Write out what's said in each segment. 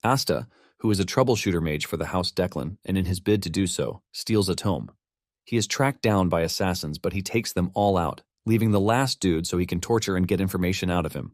Asta, who is a troubleshooter mage for the House Declan, and in his bid to do so, steals a tome. He is tracked down by assassins, but he takes them all out, leaving the last dude so he can torture and get information out of him.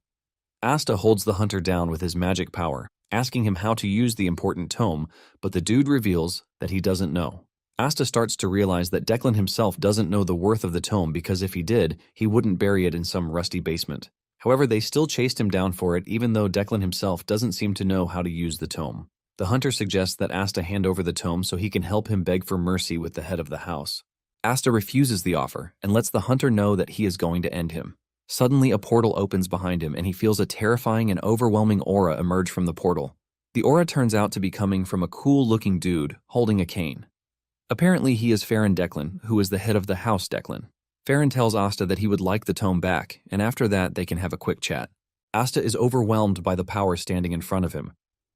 Asta holds the hunter down with his magic power, asking him how to use the important tome, but the dude reveals that he doesn't know. Asta starts to realize that Declan himself doesn't know the worth of the tome because if he did, he wouldn't bury it in some rusty basement. However, they still chased him down for it even though Declan himself doesn't seem to know how to use the tome. The hunter suggests that Asta hand over the tome so he can help him beg for mercy with the head of the house. Asta refuses the offer and lets the hunter know that he is going to end him. Suddenly, a portal opens behind him and he feels a terrifying and overwhelming aura emerge from the portal. The aura turns out to be coming from a cool-looking dude holding a cane. Apparently, he is Farron Declan, who is the head of the House Declan. Farron tells Asta that he would like the tome back, and after that, they can have a quick chat. Asta is overwhelmed by the power standing in front of him.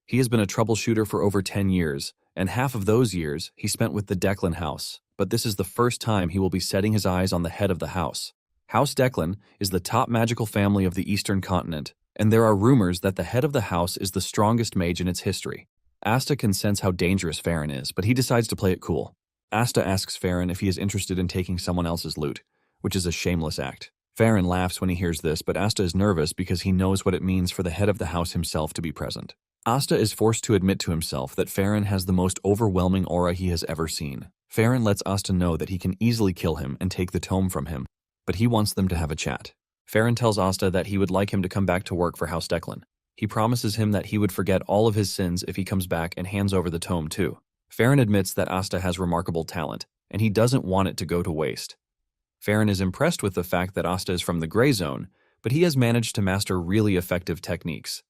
He has been a troubleshooter for over 10 years, and half of those years he spent with the Declan house, but this is the first time he will be setting his eyes on the head of the house. House Declan is the top magical family of the Eastern continent, and there are rumors that the head of the house is the strongest mage in its history. Asta can sense how dangerous Farron is, but he decides to play it cool. Asta asks Farron if he is interested in taking someone else's loot, which is a shameless act. Farron laughs when he hears this, but Asta is nervous because he knows what it means for the head of the house himself to be present. Asta is forced to admit to himself that Farron has the most overwhelming aura he has ever seen. Farron lets Asta know that he can easily kill him and take the tome from him, but he wants them to have a chat. Farron tells Asta that he would like him to come back to work for House Declan. He promises him that he would forget all of his sins if he comes back and hands over the tome too. Farron admits that Asta has remarkable talent, and he doesn't want it to go to waste. Farron is impressed with the fact that Asta is from the gray zone, but he has managed to master really effective techniques.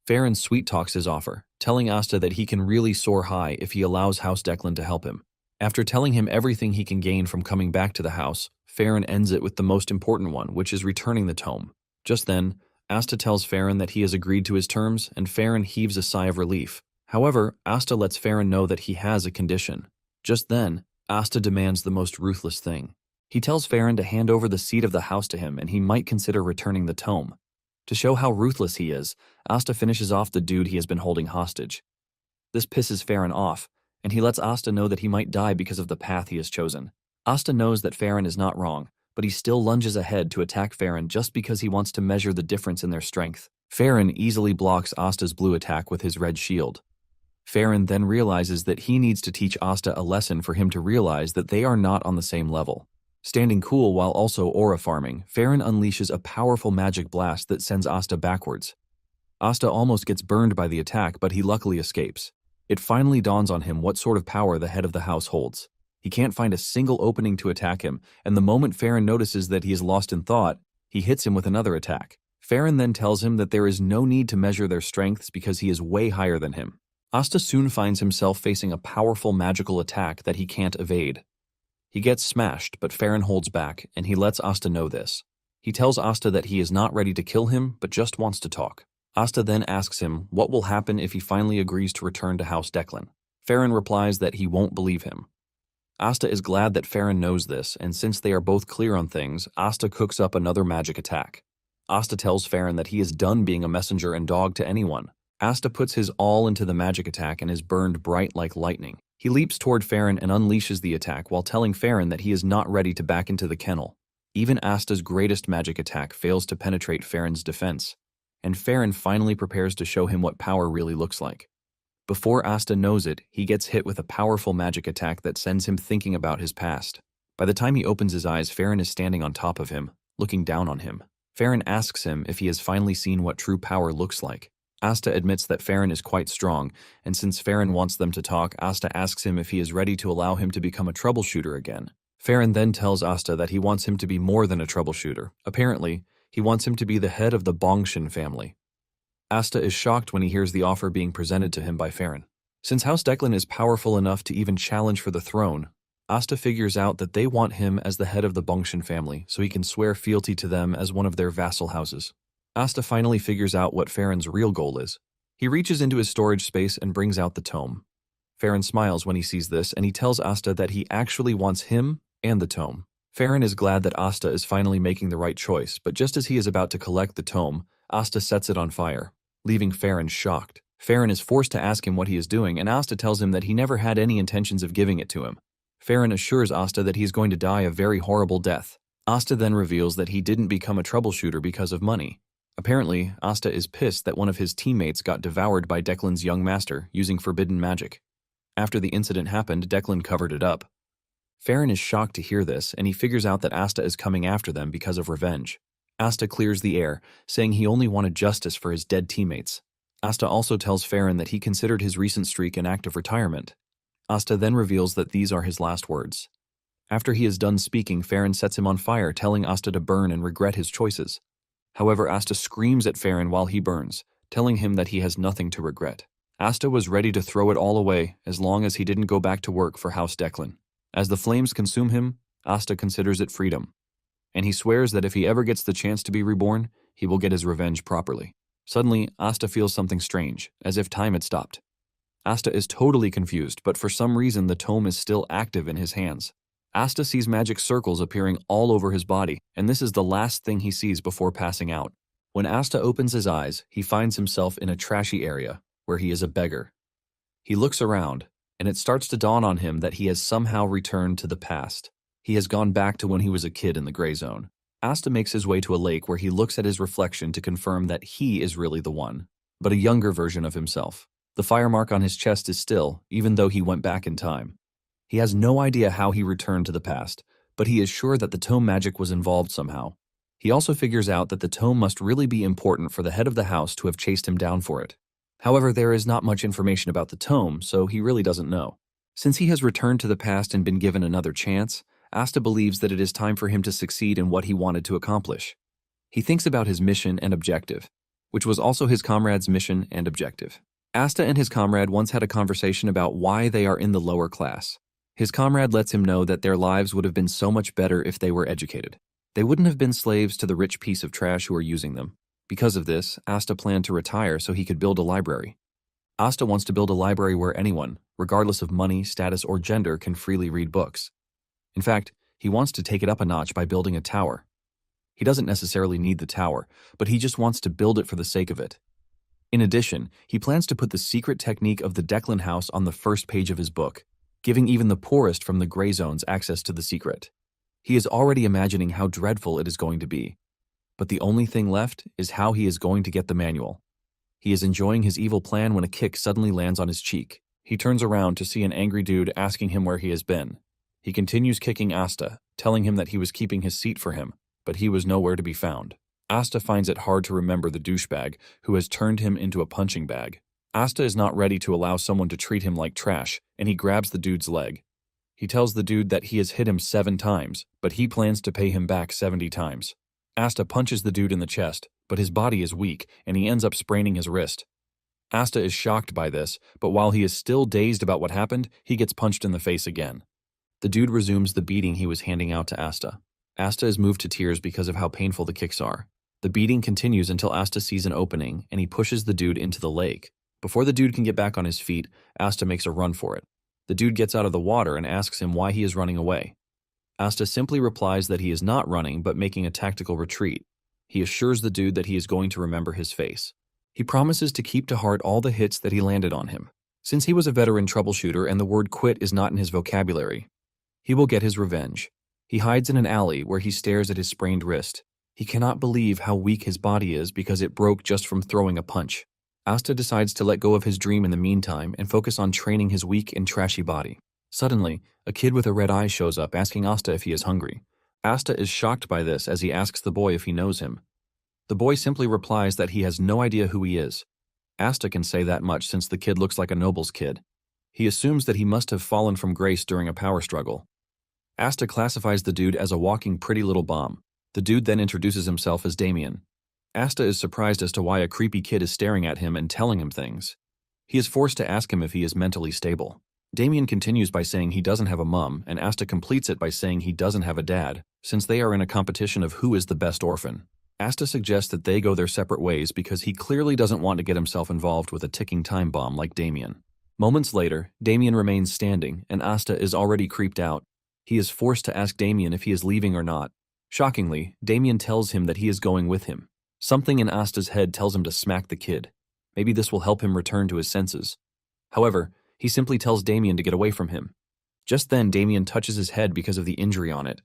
Farron sweet-talks his offer, telling Asta that he can really soar high if he allows House Declan to help him. After telling him everything he can gain from coming back to the house, Farron ends it with the most important one, which is returning the tome. Just then, Asta tells Farron that he has agreed to his terms, and Farron heaves a sigh of relief. However, Asta lets Farron know that he has a condition. Just then, Asta demands the most ruthless thing. He tells Farron to hand over the seat of the house to him and he might consider returning the tome. To show how ruthless he is, Asta finishes off the dude he has been holding hostage. This pisses Farron off, and he lets Asta know that he might die because of the path he has chosen. Asta knows that Farron is not wrong, but he still lunges ahead to attack Farron just because he wants to measure the difference in their strength. Farron easily blocks Asta's blue attack with his red shield. Farron then realizes that he needs to teach Asta a lesson for him to realize that they are not on the same level. Standing cool while also aura farming, Farron unleashes a powerful magic blast that sends Asta backwards. Asta almost gets burned by the attack, but he luckily escapes. It finally dawns on him what sort of power the head of the house holds. He can't find a single opening to attack him, and the moment Farron notices that he is lost in thought, he hits him with another attack. Farron then tells him that there is no need to measure their strengths because he is way higher than him. Asta soon finds himself facing a powerful magical attack that he can't evade. He gets smashed, but Farron holds back, and he lets Asta know this. He tells Asta that he is not ready to kill him, but just wants to talk. Asta then asks him what will happen if he finally agrees to return to House Declan. Farron replies that he won't believe him. Asta is glad that Farron knows this, and since they are both clear on things, Asta cooks up another magic attack. Asta tells Farron that he is done being a messenger and dog to anyone. Asta puts his all into the magic attack and is burned bright like lightning. He leaps toward Farron and unleashes the attack while telling Farron that he is not ready to back into the kennel. Even Asta's greatest magic attack fails to penetrate Farron's defense, and Farron finally prepares to show him what power really looks like. Before Asta knows it, he gets hit with a powerful magic attack that sends him thinking about his past. By the time he opens his eyes, Farron is standing on top of him, looking down on him. Farron asks him if he has finally seen what true power looks like. Asta admits that Farron is quite strong, and since Farron wants them to talk, Asta asks him if he is ready to allow him to become a troubleshooter again. Farron then tells Asta that he wants him to be more than a troubleshooter. Apparently, he wants him to be the head of the Bongshan family. Asta is shocked when he hears the offer being presented to him by Farron. Since House Declan is powerful enough to even challenge for the throne, Asta figures out that they want him as the head of the Bongshan family so he can swear fealty to them as one of their vassal houses. Asta finally figures out what Farron's real goal is. He reaches into his storage space and brings out the tome. Farron smiles when he sees this, and he tells Asta that he actually wants him and the tome. Farron is glad that Asta is finally making the right choice, but just as he is about to collect the tome, Asta sets it on fire, leaving Farron shocked. Farron is forced to ask him what he is doing, and Asta tells him that he never had any intentions of giving it to him. Farron assures Asta that he is going to die a very horrible death. Asta then reveals that he didn't become a troubleshooter because of money. Apparently, Asta is pissed that one of his teammates got devoured by Declan's young master using forbidden magic. After the incident happened, Declan covered it up. Farron is shocked to hear this, and he figures out that Asta is coming after them because of revenge. Asta clears the air, saying he only wanted justice for his dead teammates. Asta also tells Farron that he considered his recent streak an act of retirement. Asta then reveals that these are his last words. After he is done speaking, Farron sets him on fire, telling Asta to burn and regret his choices. However, Asta screams at Farron while he burns, telling him that he has nothing to regret. Asta was ready to throw it all away as long as he didn't go back to work for House Declan. As the flames consume him, Asta considers it freedom, and he swears that if he ever gets the chance to be reborn, he will get his revenge properly. Suddenly, Asta feels something strange, as if time had stopped. Asta is totally confused, but for some reason the tome is still active in his hands. Asta sees magic circles appearing all over his body, and this is the last thing he sees before passing out. When Asta opens his eyes, he finds himself in a trashy area, where he is a beggar. He looks around, and it starts to dawn on him that he has somehow returned to the past. He has gone back to when he was a kid in the gray zone. Asta makes his way to a lake where he looks at his reflection to confirm that he is really the one, but a younger version of himself. The fire mark on his chest is still, even though he went back in time. He has no idea how he returned to the past, but he is sure that the tome magic was involved somehow. He also figures out that the tome must really be important for the head of the house to have chased him down for it. However, there is not much information about the tome, so he really doesn't know. Since he has returned to the past and been given another chance, Asta believes that it is time for him to succeed in what he wanted to accomplish. He thinks about his mission and objective, which was also his comrade's mission and objective. Asta and his comrade once had a conversation about why they are in the lower class. His comrade lets him know that their lives would have been so much better if they were educated. They wouldn't have been slaves to the rich piece of trash who are using them. Because of this, Asta planned to retire so he could build a library. Asta wants to build a library where anyone, regardless of money, status, or gender, can freely read books. In fact, he wants to take it up a notch by building a tower. He doesn't necessarily need the tower, but he just wants to build it for the sake of it. In addition, he plans to put the secret technique of the Declan house on the first page of his book, giving even the poorest from the gray zones access to the secret. He is already imagining how dreadful it is going to be. But the only thing left is how he is going to get the manual. He is enjoying his evil plan when a kick suddenly lands on his cheek. He turns around to see an angry dude asking him where he has been. He continues kicking Asta, telling him that he was keeping his seat for him, but he was nowhere to be found. Asta finds it hard to remember the douchebag who has turned him into a punching bag. Asta is not ready to allow someone to treat him like trash, and he grabs the dude's leg. He tells the dude that he has hit him 7 times, but he plans to pay him back 70 times. Asta punches the dude in the chest, but his body is weak, and he ends up spraining his wrist. Asta is shocked by this, but while he is still dazed about what happened, he gets punched in the face again. The dude resumes the beating he was handing out to Asta. Asta is moved to tears because of how painful the kicks are. The beating continues until Asta sees an opening, and he pushes the dude into the lake. Before the dude can get back on his feet, Asta makes a run for it. The dude gets out of the water and asks him why he is running away. Asta simply replies that he is not running but making a tactical retreat. He assures the dude that he is going to remember his face. He promises to keep to heart all the hits that he landed on him. Since he was a veteran troubleshooter and the word quit is not in his vocabulary, he will get his revenge. He hides in an alley where he stares at his sprained wrist. He cannot believe how weak his body is because it broke just from throwing a punch. Asta decides to let go of his dream in the meantime and focus on training his weak and trashy body. Suddenly, a kid with a red eye shows up asking Asta if he is hungry. Asta is shocked by this as he asks the boy if he knows him. The boy simply replies that he has no idea who he is. Asta can say that much since the kid looks like a noble's kid. He assumes that he must have fallen from grace during a power struggle. Asta classifies the dude as a walking pretty little bomb. The dude then introduces himself as Damien. Asta is surprised as to why a creepy kid is staring at him and telling him things. He is forced to ask him if he is mentally stable. Damien continues by saying he doesn't have a mom, and Asta completes it by saying he doesn't have a dad, since they are in a competition of who is the best orphan. Asta suggests that they go their separate ways because he clearly doesn't want to get himself involved with a ticking time bomb like Damien. Moments later, Damien remains standing, and Asta is already creeped out. He is forced to ask Damien if he is leaving or not. Shockingly, Damien tells him that he is going with him. Something in Asta's head tells him to smack the kid. Maybe this will help him return to his senses. However, he simply tells Damien to get away from him. Just then, Damien touches his head because of the injury on it.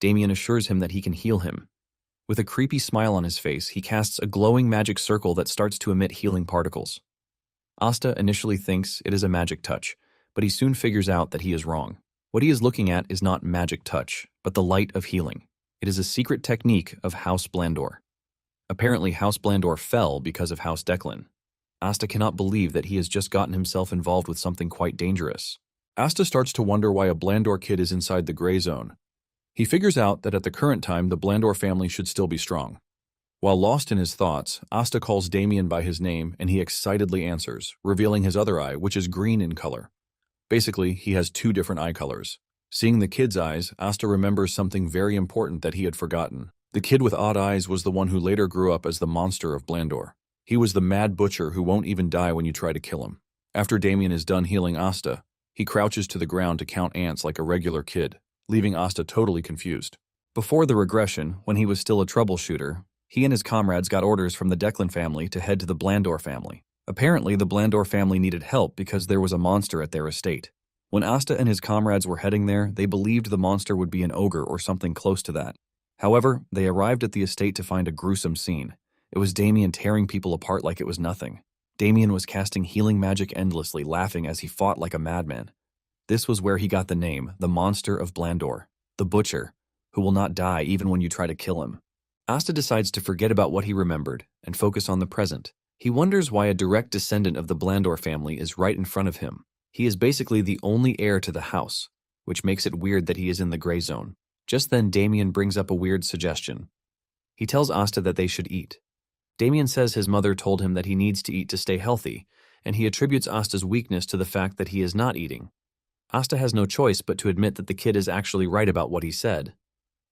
Damien assures him that he can heal him. With a creepy smile on his face, he casts a glowing magic circle that starts to emit healing particles. Asta initially thinks it is a magic touch, but he soon figures out that he is wrong. What he is looking at is not magic touch, but the light of healing. It is a secret technique of House Blandor. Apparently, House Blandor fell because of House Declan. Asta cannot believe that he has just gotten himself involved with something quite dangerous. Asta starts to wonder why a Blandor kid is inside the gray zone. He figures out that at the current time, the Blandor family should still be strong. While lost in his thoughts, Asta calls Damien by his name and he excitedly answers, revealing his other eye, which is green in color. Basically, he has two different eye colors. Seeing the kid's eyes, Asta remembers something very important that he had forgotten. The kid with odd eyes was the one who later grew up as the monster of Blandor. He was the mad butcher who won't even die when you try to kill him. After Damien is done healing Asta, he crouches to the ground to count ants like a regular kid, leaving Asta totally confused. Before the regression, when he was still a troubleshooter, he and his comrades got orders from the Declan family to head to the Blandor family. Apparently, the Blandor family needed help because there was a monster at their estate. When Asta and his comrades were heading there, they believed the monster would be an ogre or something close to that. However, they arrived at the estate to find a gruesome scene. It was Damien tearing people apart like it was nothing. Damien was casting healing magic endlessly, laughing as he fought like a madman. This was where he got the name, the Monster of Blandor, the Butcher, who will not die even when you try to kill him. Asta decides to forget about what he remembered and focus on the present. He wonders why a direct descendant of the Blandor family is right in front of him. He is basically the only heir to the house, which makes it weird that he is in the gray zone. Just then, Damien brings up a weird suggestion. He tells Asta that they should eat. Damien says his mother told him that he needs to eat to stay healthy, and he attributes Asta's weakness to the fact that he is not eating. Asta has no choice but to admit that the kid is actually right about what he said.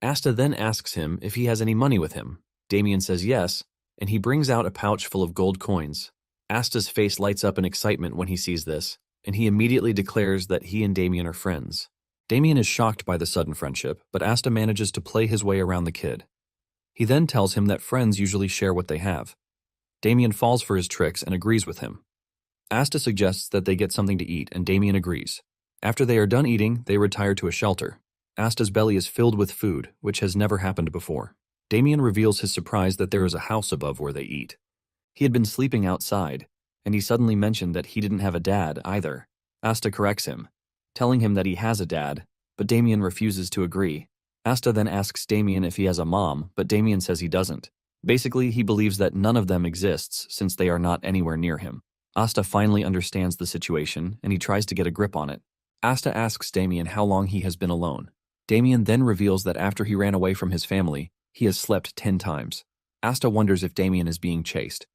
Asta then asks him if he has any money with him. Damien says yes, and he brings out a pouch full of gold coins. Asta's face lights up in excitement when he sees this, and he immediately declares that he and Damien are friends. Damien is shocked by the sudden friendship, but Asta manages to play his way around the kid. He then tells him that friends usually share what they have. Damien falls for his tricks and agrees with him. Asta suggests that they get something to eat, and Damien agrees. After they are done eating, they retire to a shelter. Asta's belly is filled with food, which has never happened before. Damien reveals his surprise that there is a house above where they eat. He had been sleeping outside, and he suddenly mentioned that he didn't have a dad either. Asta corrects him, telling him that he has a dad, but Damien refuses to agree. Asta then asks Damien if he has a mom, but Damien says he doesn't. Basically, he believes that none of them exists since they are not anywhere near him. Asta finally understands the situation, and he tries to get a grip on it. Asta asks Damien how long he has been alone. Damien then reveals that after he ran away from his family, he has slept 10 times. Asta wonders if Damien is being chased.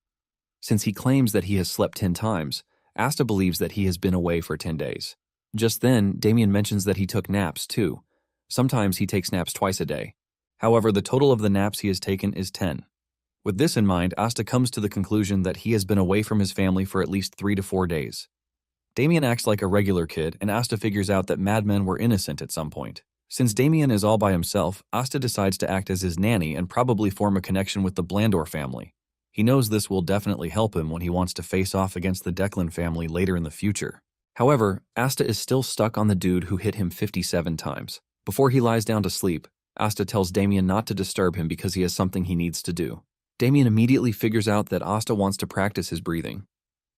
Since he claims that he has slept 10 times, Asta believes that he has been away for 10 days. Just then, Damien mentions that he took naps too. Sometimes he takes naps twice a day. However, the total of the naps he has taken is 10. With this in mind, Asta comes to the conclusion that he has been away from his family for at least 3 to 4 days. Damien acts like a regular kid, and Asta figures out that madmen were innocent at some point. Since Damien is all by himself, Asta decides to act as his nanny and probably form a connection with the Blandor family. He knows this will definitely help him when he wants to face off against the Declan family later in the future. However, Asta is still stuck on the dude who hit him 57 times. Before he lies down to sleep, Asta tells Damien not to disturb him because he has something he needs to do. Damien immediately figures out that Asta wants to practice his breathing.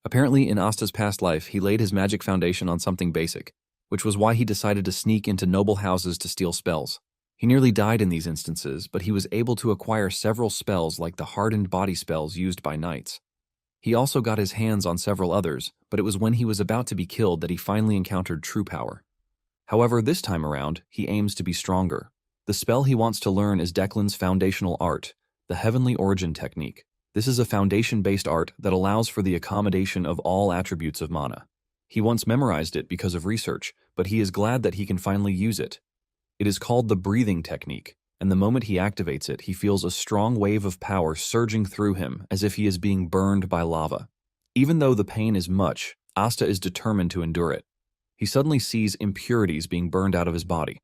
Apparently, in Asta's past life, he laid his magic foundation on something basic, which was why he decided to sneak into noble houses to steal spells. He nearly died in these instances, but he was able to acquire several spells like the hardened body spells used by knights. He also got his hands on several others, but it was when he was about to be killed that he finally encountered true power. However, this time around, he aims to be stronger. The spell he wants to learn is Declan's foundational art, the Heavenly Origin Technique. This is a foundation-based art that allows for the accommodation of all attributes of mana. He once memorized it because of research, but he is glad that he can finally use it. It is called the breathing technique, and the moment he activates it, he feels a strong wave of power surging through him as if he is being burned by lava. Even though the pain is much, Asta is determined to endure it. He suddenly sees impurities being burned out of his body.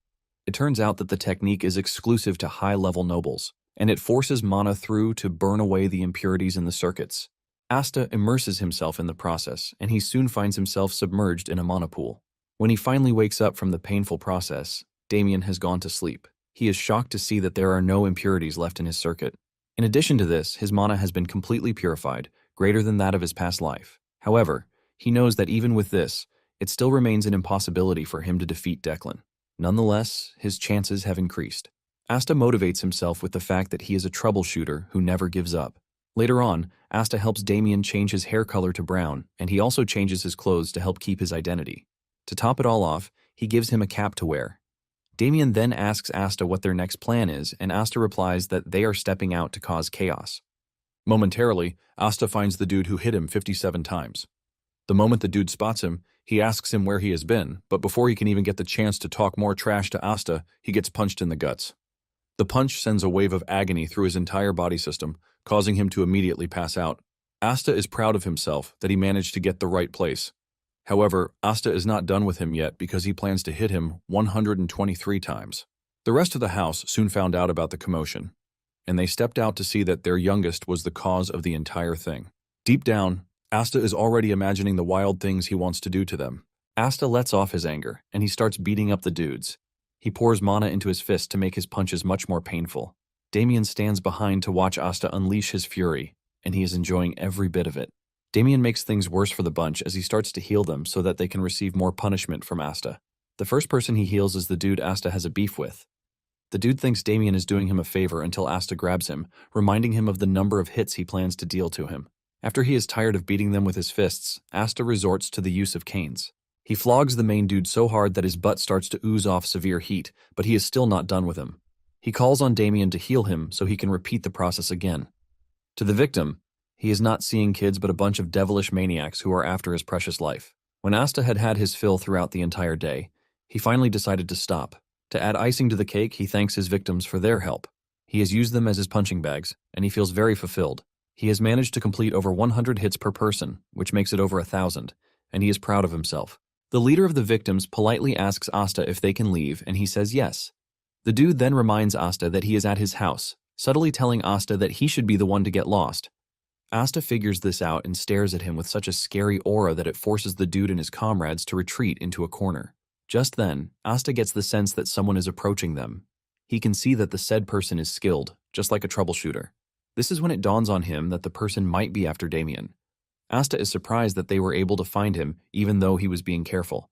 It turns out that the technique is exclusive to high-level nobles, and it forces mana through to burn away the impurities in the circuits. Asta immerses himself in the process, and he soon finds himself submerged in a mana pool. When he finally wakes up from the painful process, Damien has gone to sleep. He is shocked to see that there are no impurities left in his circuit. In addition to this, his mana has been completely purified, greater than that of his past life. However, he knows that even with this, it still remains an impossibility for him to defeat Declan. Nonetheless, his chances have increased. Asta motivates himself with the fact that he is a troubleshooter who never gives up. Later on, Asta helps Damien change his hair color to brown, and he also changes his clothes to help keep his identity. To top it all off, he gives him a cap to wear. Damien then asks Asta what their next plan is, and Asta replies that they are stepping out to cause chaos. Momentarily, Asta finds the dude who hit him 57 times. The moment the dude spots him, he asks him where he has been, but before he can even get the chance to talk more trash to Asta, he gets punched in the guts. The punch sends a wave of agony through his entire body system, causing him to immediately pass out. Asta is proud of himself that he managed to get the right place. However, Asta is not done with him yet because he plans to hit him 123 times. The rest of the house soon found out about the commotion, and they stepped out to see that their youngest was the cause of the entire thing. Deep down, Asta is already imagining the wild things he wants to do to them. Asta lets off his anger, and he starts beating up the dudes. He pours mana into his fist to make his punches much more painful. Damien stands behind to watch Asta unleash his fury, and he is enjoying every bit of it. Damien makes things worse for the bunch as he starts to heal them so that they can receive more punishment from Asta. The first person he heals is the dude Asta has a beef with. The dude thinks Damien is doing him a favor until Asta grabs him, reminding him of the number of hits he plans to deal to him. After he is tired of beating them with his fists, Asta resorts to the use of canes. He flogs the main dude so hard that his butt starts to ooze off severe heat, but he is still not done with him. He calls on Damien to heal him so he can repeat the process again. To the victim, he is not seeing kids but a bunch of devilish maniacs who are after his precious life. When Asta had had his fill throughout the entire day, he finally decided to stop. To add icing to the cake, he thanks his victims for their help. He has used them as his punching bags, and he feels very fulfilled. He has managed to complete over 100 hits per person, which makes it over 1,000, and he is proud of himself. The leader of the victims politely asks Asta if they can leave, and he says yes. The dude then reminds Asta that he is at his house, subtly telling Asta that he should be the one to get lost. Asta figures this out and stares at him with such a scary aura that it forces the dude and his comrades to retreat into a corner. Just then, Asta gets the sense that someone is approaching them. He can see that the said person is skilled, just like a troubleshooter. This is when it dawns on him that the person might be after Damien. Asta is surprised that they were able to find him, even though he was being careful.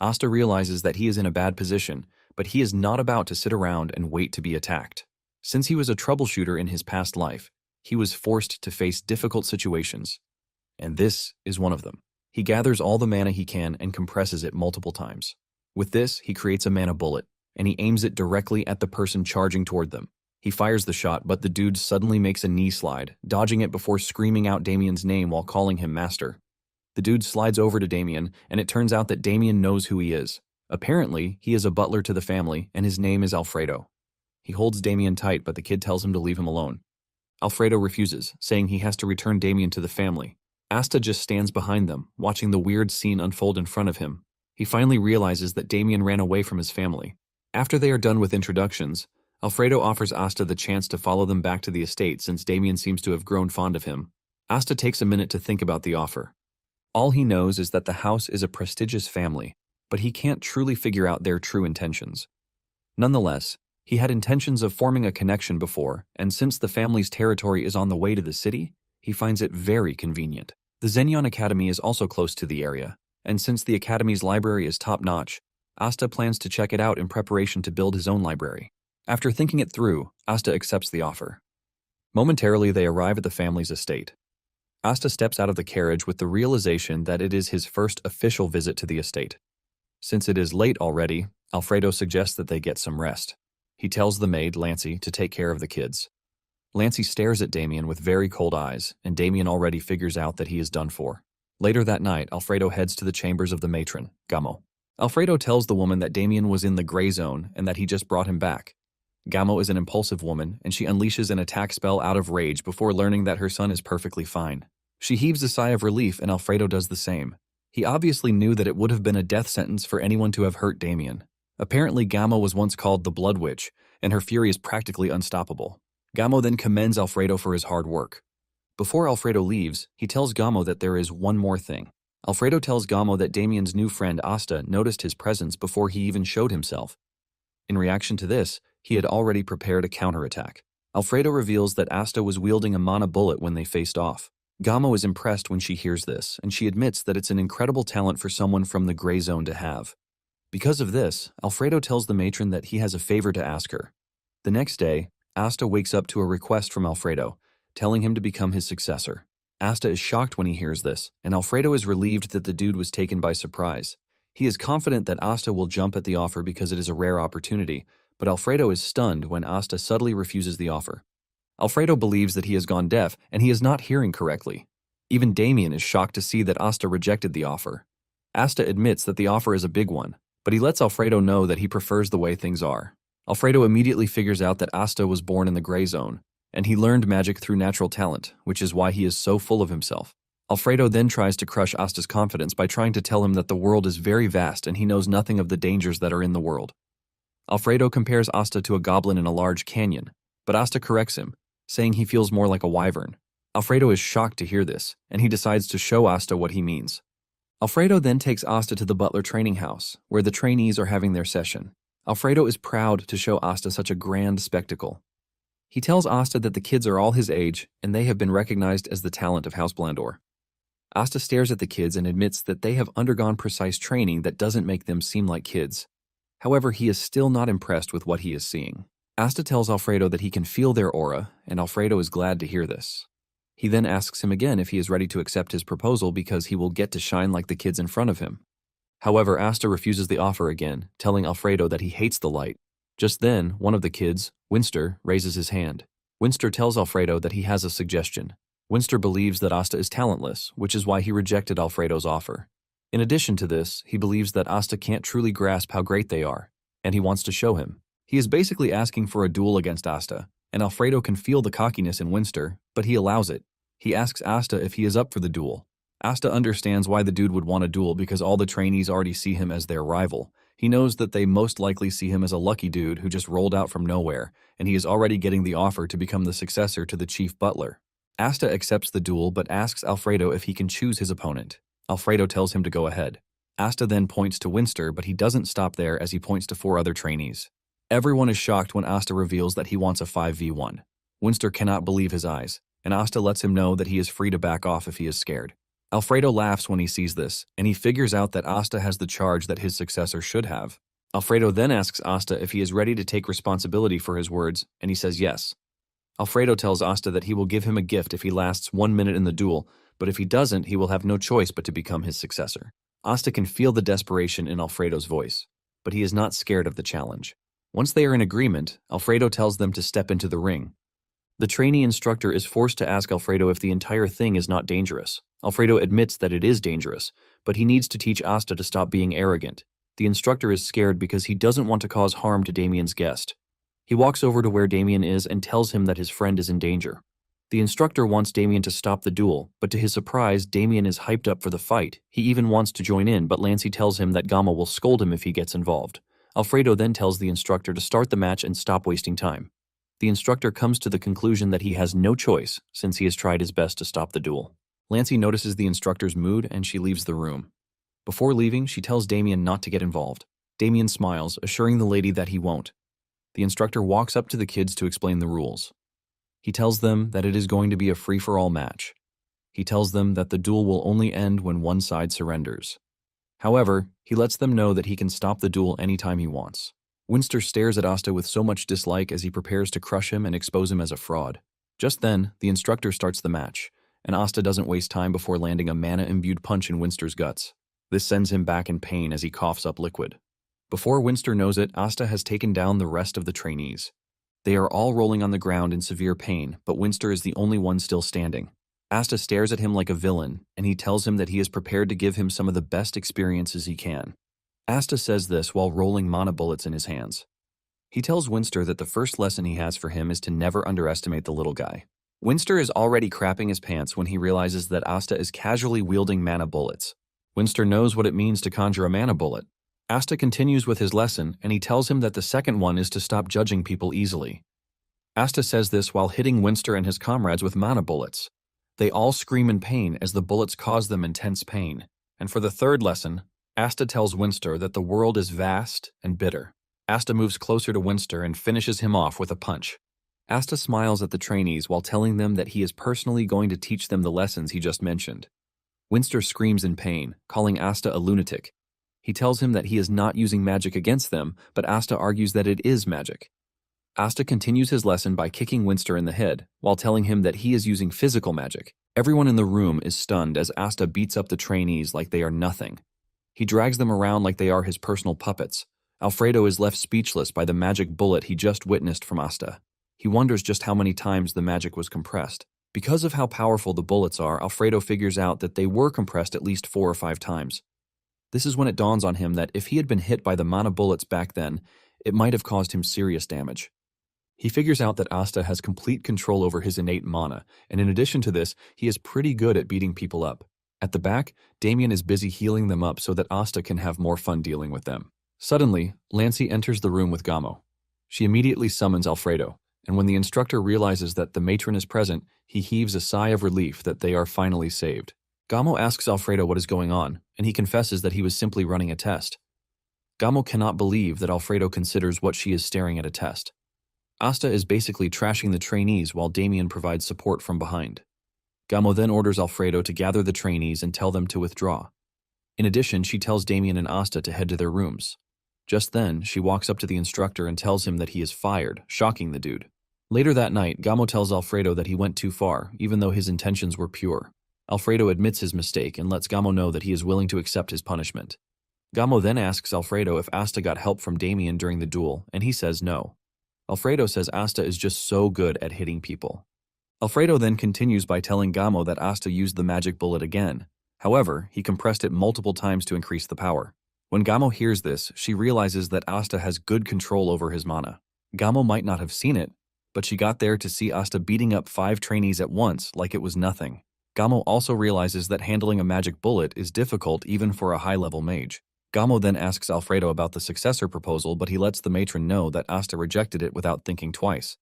Asta realizes that he is in a bad position, but he is not about to sit around and wait to be attacked. Since he was a troubleshooter in his past life, he was forced to face difficult situations, and this is one of them. He gathers all the mana he can and compresses it multiple times. With this, he creates a mana bullet, and he aims it directly at the person charging toward them. He fires the shot, but the dude suddenly makes a knee slide, dodging it before screaming out Damien's name while calling him master. The dude slides over to Damien, and it turns out that Damien knows who he is. Apparently, he is a butler to the family, and his name is Alfredo. He holds Damien tight, but the kid tells him to leave him alone. Alfredo refuses, saying he has to return Damien to the family. Asta just stands behind them, watching the weird scene unfold in front of him. He finally realizes that Damien ran away from his family. After they are done with introductions, Alfredo offers Asta the chance to follow them back to the estate since Damien seems to have grown fond of him. Asta takes a minute to think about the offer. All he knows is that the house is a prestigious family, but he can't truly figure out their true intentions. Nonetheless, he had intentions of forming a connection before, and since the family's territory is on the way to the city, he finds it very convenient. The Xenion Academy is also close to the area, and since the Academy's library is top-notch, Asta plans to check it out in preparation to build his own library. After thinking it through, Asta accepts the offer. Momentarily, they arrive at the family's estate. Asta steps out of the carriage with the realization that it is his first official visit to the estate. Since it is late already, Alfredo suggests that they get some rest. He tells the maid, Lancy, to take care of the kids. Lancy stares at Damien with very cold eyes, and Damien already figures out that he is done for. Later that night, Alfredo heads to the chambers of the matron, Gamo. Alfredo tells the woman that Damien was in the gray zone and that he just brought him back. Gamo is an impulsive woman, and she unleashes an attack spell out of rage before learning that her son is perfectly fine. She heaves a sigh of relief, and Alfredo does the same. He obviously knew that it would have been a death sentence for anyone to have hurt Damien. Apparently, Gamo was once called the Blood Witch, and her fury is practically unstoppable. Gamo then commends Alfredo for his hard work. Before Alfredo leaves, he tells Gamo that there is one more thing. Alfredo tells Gamo that Damien's new friend Asta noticed his presence before he even showed himself. In reaction to this, he had already prepared a counterattack. Alfredo reveals that Asta was wielding a mana bullet when they faced off. Gamo is impressed when she hears this, and she admits that it's an incredible talent for someone from the gray zone to have. Because of this, Alfredo tells the matron that he has a favor to ask her. The next day, Asta wakes up to a request from Alfredo, telling him to become his successor. Asta is shocked when he hears this, and Alfredo is relieved that the dude was taken by surprise. He is confident that Asta will jump at the offer because it is a rare opportunity, but Alfredo is stunned when Asta subtly refuses the offer. Alfredo believes that he has gone deaf and he is not hearing correctly. Even Damien is shocked to see that Asta rejected the offer. Asta admits that the offer is a big one, but he lets Alfredo know that he prefers the way things are. Alfredo immediately figures out that Asta was born in the gray zone, and he learned magic through natural talent, which is why he is so full of himself. Alfredo then tries to crush Asta's confidence by trying to tell him that the world is very vast and he knows nothing of the dangers that are in the world. Alfredo compares Asta to a goblin in a large canyon, but Asta corrects him, saying he feels more like a wyvern. Alfredo is shocked to hear this, and he decides to show Asta what he means. Alfredo then takes Asta to the butler training house, where the trainees are having their session. Alfredo is proud to show Asta such a grand spectacle. He tells Asta that the kids are all his age, and they have been recognized as the talent of House Blandor. Asta stares at the kids and admits that they have undergone precise training that doesn't make them seem like kids. However, he is still not impressed with what he is seeing. Asta tells Alfredo that he can feel their aura, and Alfredo is glad to hear this. He then asks him again if he is ready to accept his proposal because he will get to shine like the kids in front of him. However, Asta refuses the offer again, telling Alfredo that he hates the light. Just then, one of the kids, Winster, raises his hand. Winster tells Alfredo that he has a suggestion. Winster believes that Asta is talentless, which is why he rejected Alfredo's offer. In addition to this, he believes that Asta can't truly grasp how great they are, and he wants to show him. He is basically asking for a duel against Asta, and Alfredo can feel the cockiness in Winster, but he allows it. He asks Asta if he is up for the duel. Asta understands why the dude would want a duel because all the trainees already see him as their rival. He knows that they most likely see him as a lucky dude who just rolled out from nowhere, and he is already getting the offer to become the successor to the chief butler. Asta accepts the duel but asks Alfredo if he can choose his opponent. Alfredo tells him to go ahead. Asta then points to Winster, but he doesn't stop there as he points to 4 other trainees. Everyone is shocked when Asta reveals that he wants a 5v1. Winster cannot believe his eyes, and Asta lets him know that he is free to back off if he is scared. Alfredo laughs when he sees this, and he figures out that Asta has the charge that his successor should have. Alfredo then asks Asta if he is ready to take responsibility for his words, and he says yes. Alfredo tells Asta that he will give him a gift if he lasts 1 minute in the duel, but if he doesn't, he will have no choice but to become his successor. Asta can feel the desperation in Alfredo's voice, but he is not scared of the challenge. Once they are in agreement, Alfredo tells them to step into the ring. The trainee instructor is forced to ask Alfredo if the entire thing is not dangerous. Alfredo admits that it is dangerous, but he needs to teach Asta to stop being arrogant. The instructor is scared because he doesn't want to cause harm to Damien's guest. He walks over to where Damien is and tells him that his friend is in danger. The instructor wants Damien to stop the duel, but to his surprise, Damien is hyped up for the fight. He even wants to join in, but Lancy tells him that Gama will scold him if he gets involved. Alfredo then tells the instructor to start the match and stop wasting time. The instructor comes to the conclusion that he has no choice since he has tried his best to stop the duel. Lancy notices the instructor's mood and she leaves the room. Before leaving, she tells Damien not to get involved. Damien smiles, assuring the lady that he won't. The instructor walks up to the kids to explain the rules. He tells them that it is going to be a free-for-all match. He tells them that the duel will only end when one side surrenders. However, he lets them know that he can stop the duel anytime he wants. Winster stares at Asta with so much dislike as he prepares to crush him and expose him as a fraud. Just then, the instructor starts the match, and Asta doesn't waste time before landing a mana-imbued punch in Winster's guts. This sends him back in pain as he coughs up liquid. Before Winster knows it, Asta has taken down the rest of the trainees. They are all rolling on the ground in severe pain, but Winster is the only one still standing. Asta stares at him like a villain, and he tells him that he is prepared to give him some of the best experiences he can. Asta says this while rolling mana bullets in his hands. He tells Winster that the first lesson he has for him is to never underestimate the little guy. Winster is already crapping his pants when he realizes that Asta is casually wielding mana bullets. Winster knows what it means to conjure a mana bullet. Asta continues with his lesson, and he tells him that the second one is to stop judging people easily. Asta says this while hitting Winster and his comrades with mana bullets. They all scream in pain as the bullets cause them intense pain. And for the third lesson, Asta tells Winster that the world is vast and bitter. Asta moves closer to Winster and finishes him off with a punch. Asta smiles at the trainees while telling them that he is personally going to teach them the lessons he just mentioned. Winster screams in pain, calling Asta a lunatic. He tells him that he is not using magic against them, but Asta argues that it is magic. Asta continues his lesson by kicking Winster in the head, while telling him that he is using physical magic. Everyone in the room is stunned as Asta beats up the trainees like they are nothing. He drags them around like they are his personal puppets. Alfredo is left speechless by the magic bullet he just witnessed from Asta. He wonders just how many times the magic was compressed. Because of how powerful the bullets are, Alfredo figures out that they were compressed at least 4 or 5 times. This is when it dawns on him that if he had been hit by the mana bullets back then, it might have caused him serious damage. He figures out that Asta has complete control over his innate mana, and in addition to this, he is pretty good at beating people up. At the back, Damien is busy healing them up so that Asta can have more fun dealing with them. Suddenly, Lancy enters the room with Gamo. She immediately summons Alfredo, and when the instructor realizes that the matron is present, he heaves a sigh of relief that they are finally saved. Gamo asks Alfredo what is going on, and he confesses that he was simply running a test. Gamo cannot believe that Alfredo considers what she is staring at a test. Asta is basically trashing the trainees while Damien provides support from behind. Gamo then orders Alfredo to gather the trainees and tell them to withdraw. In addition, she tells Damien and Asta to head to their rooms. Just then, she walks up to the instructor and tells him that he is fired, shocking the dude. Later that night, Gamo tells Alfredo that he went too far, even though his intentions were pure. Alfredo admits his mistake and lets Gamo know that he is willing to accept his punishment. Gamo then asks Alfredo if Asta got help from Damien during the duel, and he says no. Alfredo says Asta is just so good at hitting people. Alfredo then continues by telling Gamo that Asta used the magic bullet again. However, he compressed it multiple times to increase the power. When Gamo hears this, she realizes that Asta has good control over his mana. Gamo might not have seen it, but she got there to see Asta beating up 5 trainees at once like it was nothing. Gamo also realizes that handling a magic bullet is difficult even for a high-level mage. Gamo then asks Alfredo about the successor proposal, but he lets the matron know that Asta rejected it without thinking twice.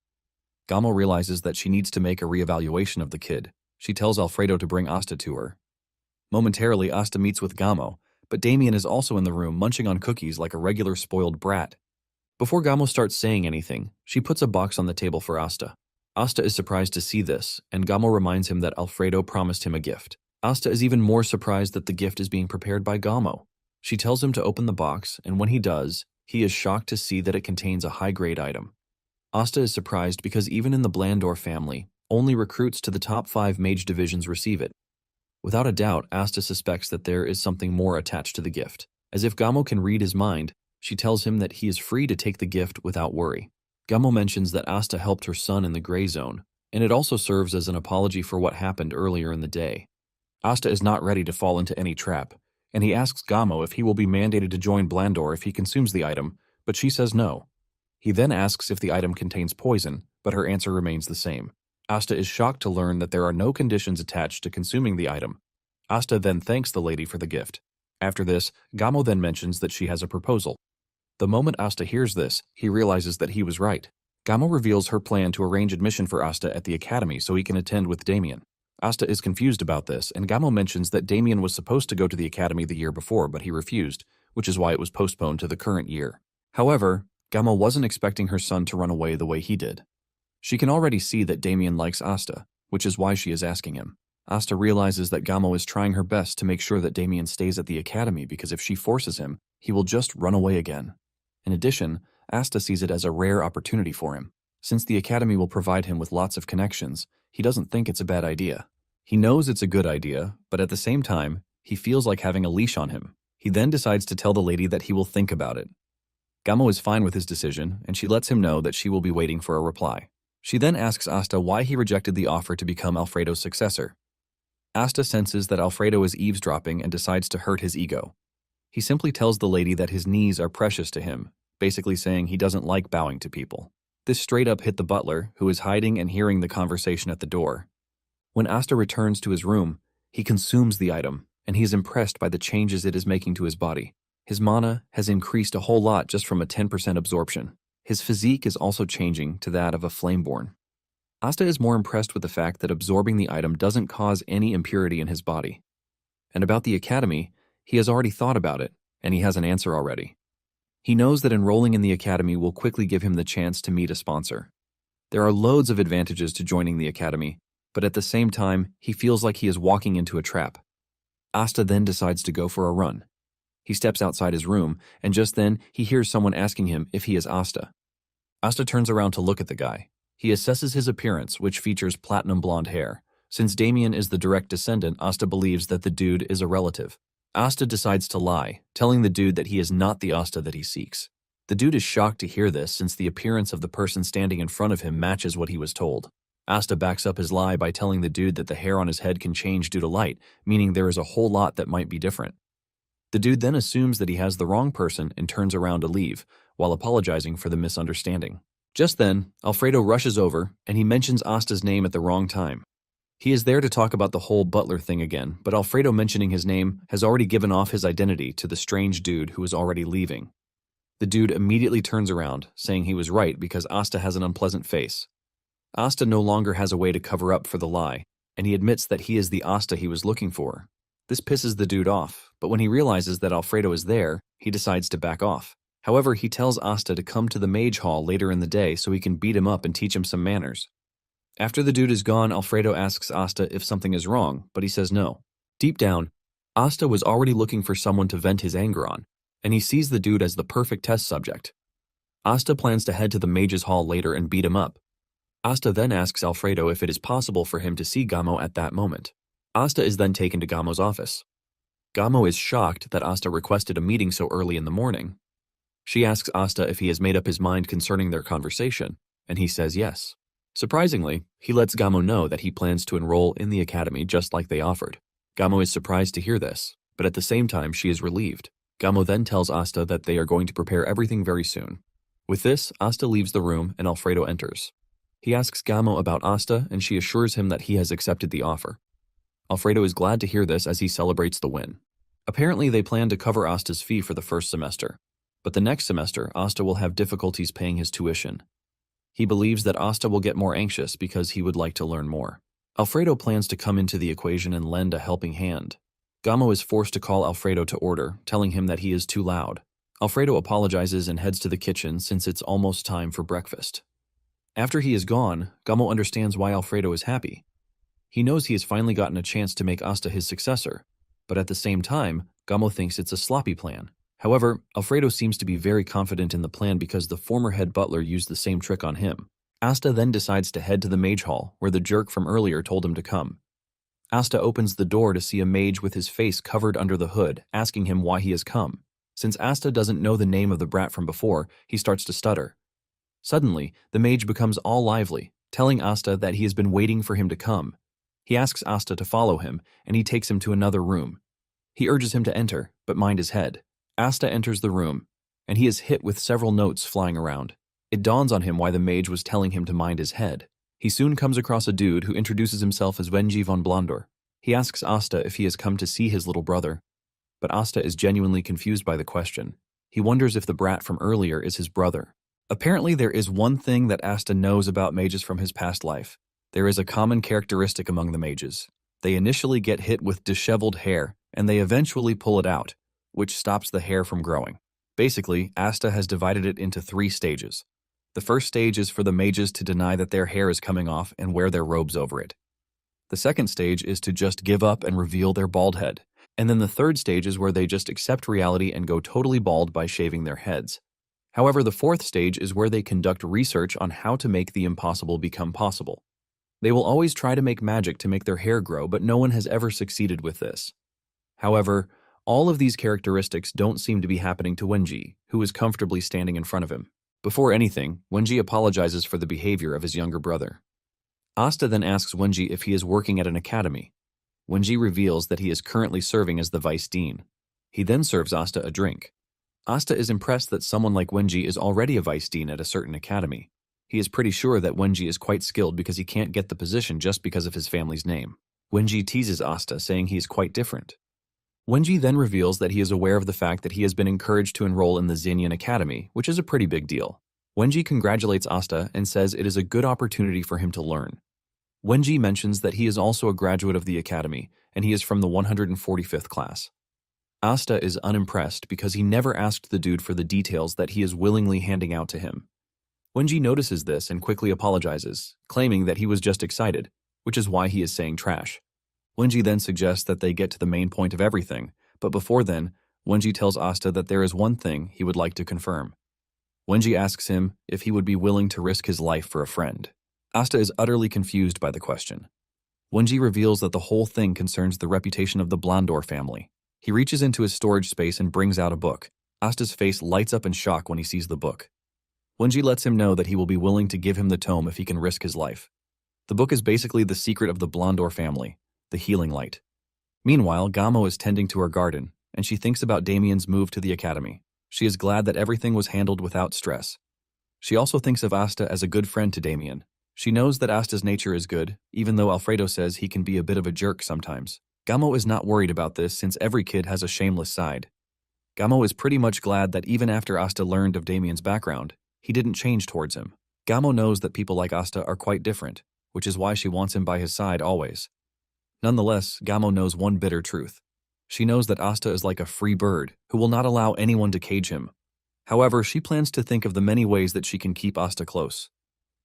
Gamo realizes that she needs to make a reevaluation of the kid. She tells Alfredo to bring Asta to her. Momentarily, Asta meets with Gamo, but Damien is also in the room munching on cookies like a regular spoiled brat. Before Gamo starts saying anything, she puts a box on the table for Asta. Asta is surprised to see this, and Gamo reminds him that Alfredo promised him a gift. Asta is even more surprised that the gift is being prepared by Gamo. She tells him to open the box, and when he does, he is shocked to see that it contains a high-grade item. Asta is surprised because even in the Blandor family, only recruits to the top 5 mage divisions receive it. Without a doubt, Asta suspects that there is something more attached to the gift. As if Gamo can read his mind, she tells him that he is free to take the gift without worry. Gamo mentions that Asta helped her son in the gray zone, and it also serves as an apology for what happened earlier in the day. Asta is not ready to fall into any trap, and he asks Gamo if he will be mandated to join Blandor if he consumes the item, but she says no. He then asks if the item contains poison, but her answer remains the same. Asta is shocked to learn that there are no conditions attached to consuming the item. Asta then thanks the lady for the gift. After this, Gamo then mentions that she has a proposal. The moment Asta hears this, he realizes that he was right. Gamo reveals her plan to arrange admission for Asta at the academy so he can attend with Damien. Asta is confused about this, and Gamo mentions that Damien was supposed to go to the academy the year before, but he refused, which is why it was postponed to the current year. However, Gamo wasn't expecting her son to run away the way he did. She can already see that Damien likes Asta, which is why she is asking him. Asta realizes that Gamo is trying her best to make sure that Damien stays at the academy because if she forces him, he will just run away again. In addition, Asta sees it as a rare opportunity for him. Since the academy will provide him with lots of connections, he doesn't think it's a bad idea. He knows it's a good idea, but at the same time, he feels like having a leash on him. He then decides to tell the lady that he will think about it. Gamo is fine with his decision, and she lets him know that she will be waiting for a reply. She then asks Asta why he rejected the offer to become Alfredo's successor. Asta senses that Alfredo is eavesdropping and decides to hurt his ego. He simply tells the lady that his knees are precious to him, basically saying he doesn't like bowing to people. This straight up hit the butler, who is hiding and hearing the conversation at the door. When Asta returns to his room, he consumes the item, and he is impressed by the changes it is making to his body. His mana has increased a whole lot just from a 10% absorption. His physique is also changing to that of a flameborn. Asta is more impressed with the fact that absorbing the item doesn't cause any impurity in his body. And about the academy, he has already thought about it, and he has an answer already. He knows that enrolling in the academy will quickly give him the chance to meet a sponsor. There are loads of advantages to joining the academy, but at the same time, he feels like he is walking into a trap. Asta then decides to go for a run. He steps outside his room, and just then, he hears someone asking him if he is Asta. Asta turns around to look at the guy. He assesses his appearance, which features platinum blonde hair. Since Damien is the direct descendant, Asta believes that the dude is a relative. Asta decides to lie, telling the dude that he is not the Asta that he seeks. The dude is shocked to hear this since the appearance of the person standing in front of him matches what he was told. Asta backs up his lie by telling the dude that the hair on his head can change due to light, meaning there is a whole lot that might be different. The dude then assumes that he has the wrong person and turns around to leave, while apologizing for the misunderstanding. Just then, Alfredo rushes over, and he mentions Asta's name at the wrong time. He is there to talk about the whole butler thing again, but Alfredo mentioning his name has already given off his identity to the strange dude who is already leaving. The dude immediately turns around, saying he was right because Asta has an unpleasant face. Asta no longer has a way to cover up for the lie, and he admits that he is the Asta he was looking for. This pisses the dude off, but when he realizes that Alfredo is there, he decides to back off. However, he tells Asta to come to the mage hall later in the day so he can beat him up and teach him some manners. After the dude is gone, Alfredo asks Asta if something is wrong, but he says no. Deep down, Asta was already looking for someone to vent his anger on, and he sees the dude as the perfect test subject. Asta plans to head to the mage's hall later and beat him up. Asta then asks Alfredo if it is possible for him to see Gamo at that moment. Asta is then taken to Gamo's office. Gamo is shocked that Asta requested a meeting so early in the morning. She asks Asta if he has made up his mind concerning their conversation, and he says yes. Surprisingly, he lets Gamo know that he plans to enroll in the academy just like they offered. Gamo is surprised to hear this, but at the same time she is relieved. Gamo then tells Asta that they are going to prepare everything very soon. With this, Asta leaves the room and Alfredo enters. He asks Gamo about Asta and she assures him that he has accepted the offer. Alfredo is glad to hear this as he celebrates the win. Apparently they plan to cover Asta's fee for the first semester, but the next semester Asta will have difficulties paying his tuition. He believes that Asta will get more anxious because he would like to learn more. Alfredo plans to come into the equation and lend a helping hand. Gamo is forced to call Alfredo to order, telling him that he is too loud. Alfredo apologizes and heads to the kitchen since it's almost time for breakfast. After he is gone, Gamo understands why Alfredo is happy. He knows he has finally gotten a chance to make Asta his successor, but at the same time, Gamo thinks it's a sloppy plan. However, Alfredo seems to be very confident in the plan because the former head butler used the same trick on him. Asta then decides to head to the mage hall, where the jerk from earlier told him to come. Asta opens the door to see a mage with his face covered under the hood, asking him why he has come. Since Asta doesn't know the name of the brat from before, he starts to stutter. Suddenly, the mage becomes all lively, telling Asta that he has been waiting for him to come. He asks Asta to follow him, and he takes him to another room. He urges him to enter, but mind his head. Asta enters the room, and he is hit with several notes flying around. It dawns on him why the mage was telling him to mind his head. He soon comes across a dude who introduces himself as Wenji von Blondor. He asks Asta if he has come to see his little brother, but Asta is genuinely confused by the question. He wonders if the brat from earlier is his brother. Apparently there is one thing that Asta knows about mages from his past life. There is a common characteristic among the mages. They initially get hit with disheveled hair, and they eventually pull it out, which stops the hair from growing. Basically, Asta has divided it into 3 stages. The first stage is for the mages to deny that their hair is coming off and wear their robes over it. The second stage is to just give up and reveal their bald head. And then the third stage is where they just accept reality and go totally bald by shaving their heads. However, the fourth stage is where they conduct research on how to make the impossible become possible. They will always try to make magic to make their hair grow, but no one has ever succeeded with this. However, all of these characteristics don't seem to be happening to Wenji, who is comfortably standing in front of him. Before anything, Wenji apologizes for the behavior of his younger brother. Asta then asks Wenji if he is working at an academy. Wenji reveals that he is currently serving as the vice dean. He then serves Asta a drink. Asta is impressed that someone like Wenji is already a vice dean at a certain academy. He is pretty sure that Wenji is quite skilled because he can't get the position just because of his family's name. Wenji teases Asta, saying he is quite different. Wenji then reveals that he is aware of the fact that he has been encouraged to enroll in the Xinyan Academy, which is a pretty big deal. Wenji congratulates Asta and says it is a good opportunity for him to learn. Wenji mentions that he is also a graduate of the academy, and he is from the 145th class. Asta is unimpressed because he never asked the dude for the details that he is willingly handing out to him. Wenji notices this and quickly apologizes, claiming that he was just excited, which is why he is saying trash. Wenji then suggests that they get to the main point of everything, but before then, Wenji tells Asta that there is one thing he would like to confirm. Wenji asks him if he would be willing to risk his life for a friend. Asta is utterly confused by the question. Wenji reveals that the whole thing concerns the reputation of the Blondor family. He reaches into his storage space and brings out a book. Asta's face lights up in shock when he sees the book. Wenji lets him know that he will be willing to give him the tome if he can risk his life. The book is basically the secret of the Blondor family, the healing light. Meanwhile, Gamo is tending to her garden, and she thinks about Damien's move to the academy. She is glad that everything was handled without stress. She also thinks of Asta as a good friend to Damien. She knows that Asta's nature is good, even though Alfredo says he can be a bit of a jerk sometimes. Gamo is not worried about this since every kid has a shameless side. Gamo is pretty much glad that even after Asta learned of Damien's background, he didn't change towards him. Gamo knows that people like Asta are quite different, which is why she wants him by his side always. Nonetheless, Gamo knows one bitter truth. She knows that Asta is like a free bird who will not allow anyone to cage him. However, she plans to think of the many ways that she can keep Asta close.